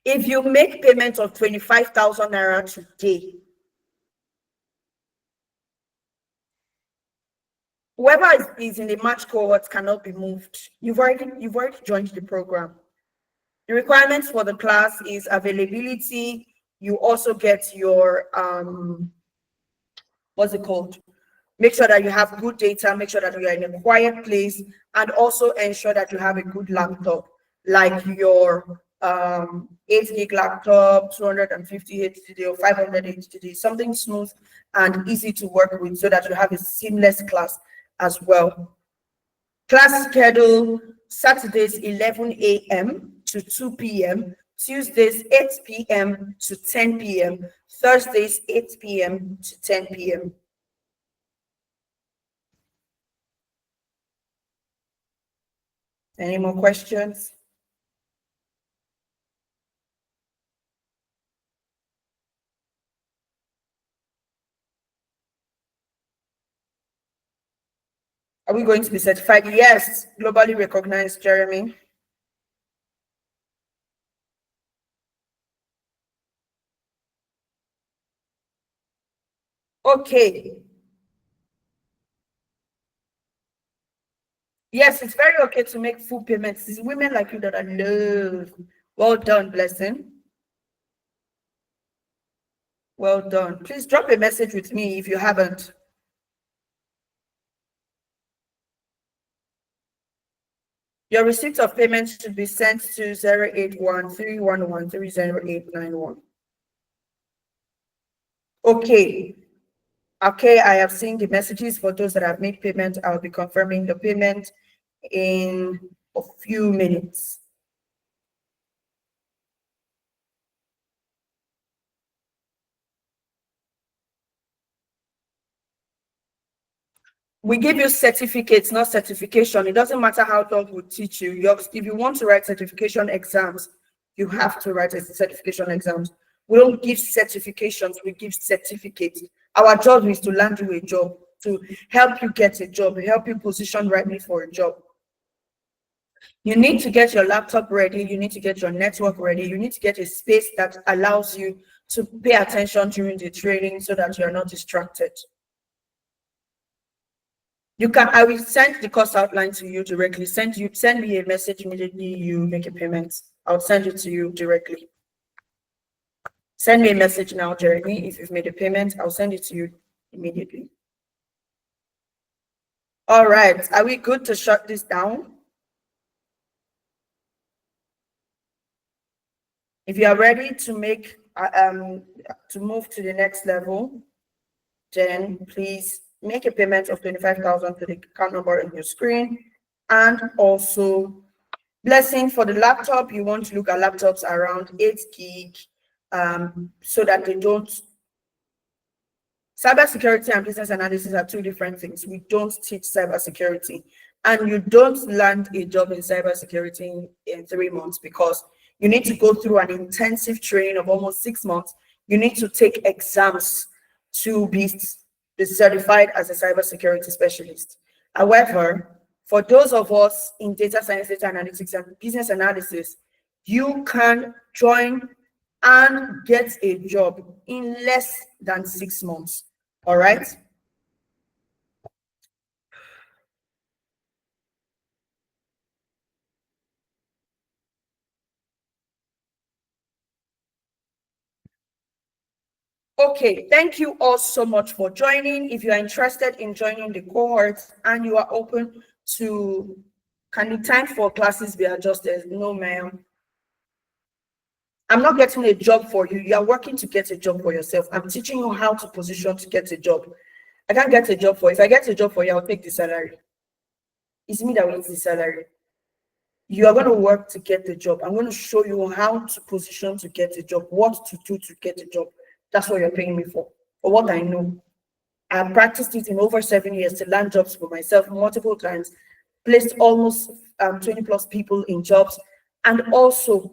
if you make payment of 25,000 naira today, whoever is in the March cohort cannot be moved. You've already joined the program. The requirements for the class is availability. You also get your what's it called? Make sure that you have good data, make sure that you are in a quiet place, and also ensure that you have a good laptop, like your 8 gig laptop, 250 HDD or 500 HDD, something smooth and easy to work with so that you have a seamless class as well. Class schedule: Saturdays 11 a.m. to 2 p.m., Tuesdays 8 p.m. to 10 p.m., Thursdays 8 p.m. to 10 p.m. Any more questions? Are we going to be certified? Yes, globally recognized, Jeremy. Okay. Yes, it's very okay to make full payments. It's women like you that I love. Well done, Blessing. Well done. Please drop a message with me if you haven't. Your receipt of payment should be sent to 081-311-30891. Okay. Okay, I have seen the messages. For those that have made payment, I'll be confirming the payment in a few minutes. We give you certificates, not certification. It doesn't matter how long we teach you. If you want to write certification exams, you have to write a certification exams. We don't give certifications, we give certificates. Our job is to land you a job, to help you get a job, help you position rightly for a job. You need to get your laptop ready, you need to get your network ready, you need to get a space that allows you to pay attention during the training so that you're not distracted. You can, I will send the course outline to you directly. Send me a message immediately you make a payment. I'll send it to you directly. Send me a message now, Jeremy. If you've made a payment, I'll send it to you immediately. All right. Are we good to shut this down? If you are ready to make to move to the next level, then please make a payment of 25,000 to the account number on your screen. And also, Blessing, for the laptop, you want to look at laptops around 8 gig so that they don't. Cybersecurity and business analysis are two different things. We don't teach cybersecurity, and you don't land a job in cybersecurity in 3 months, because you need to go through an intensive training of almost 6 months. You need to take exams to be certified as a cybersecurity specialist. However, for those of us in data science, data analytics, and business analysis, you can join and get a job in less than 6 months. All right. Okay, thank you all so much for joining. If you are interested in joining the cohort and you are open to, can the time for classes be adjusted? No, ma'am. I'm not getting a job for you. You are working to get a job for yourself. I'm teaching you how to position to get a job. I can't get a job for you. If I get a job for you, I'll take the salary. It's me that wins the salary. You are going to work to get the job. I'm going to show you how to position to get a job, what to do to get a job. That's what you're paying me for what I know. I've practiced it in over 7 years to land jobs for myself multiple times, placed almost 20 plus people in jobs, and also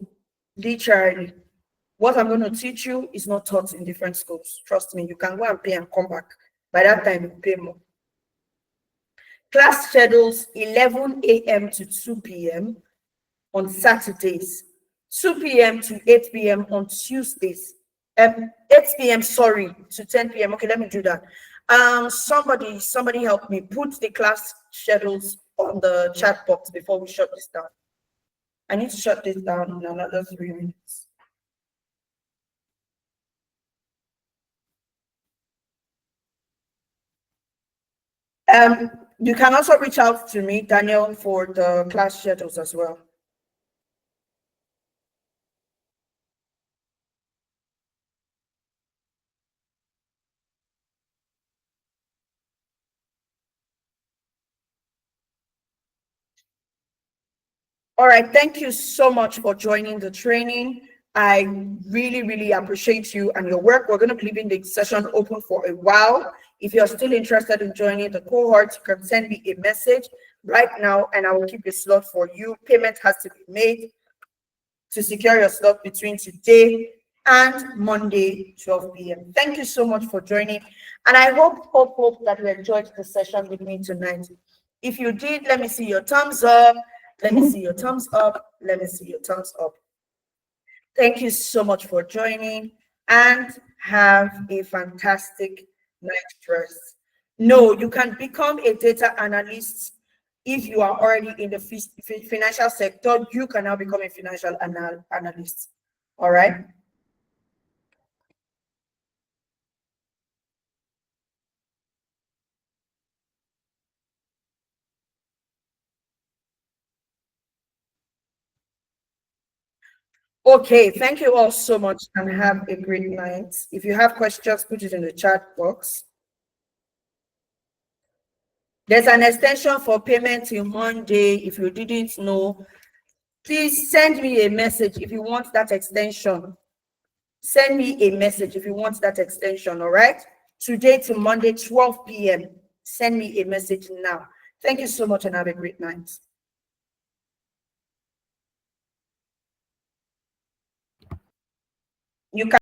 literally what I'm going to teach you is not taught in different schools. Trust me, you can go and pay and come back. By that time, you pay more. Class schedules 11 a.m. to 2 p.m. on Saturdays, 2 p.m. to 8 p.m. on Tuesdays, 8 p.m. sorry, to 10 p.m. Okay, let me do that. Somebody help me put the class schedules on the chat box before we shut this down. I need to shut this down in another 3 minutes. You can also reach out to me, Daniel, for the class schedules as well. All right, thank you so much for joining the training. I really, really appreciate you and your work. We're going to be leaving the session open for a while. If you're still interested in joining the cohort, you can send me a message right now and I will keep a slot for you. Payment has to be made to secure your slot between today and Monday, 12 p.m. Thank you so much for joining. And I hope that you enjoyed the session with me tonight. If you did, let me see your thumbs up. Let me see your thumbs up. Let me see your thumbs up. Thank you so much for joining and have a fantastic night rest. No, you can become a data analyst if you are already in the financial sector. You can now become a financial analyst. All right. Okay, thank you all so much and have a great night. If you have questions, put it in the chat box. There's an extension for payment till Monday. If you didn't know, please send me a message if you want that extension. Send me a message if you want that extension, all right? Today to Monday, 12 p.m. Send me a message now. Thank you so much and have a great night. You can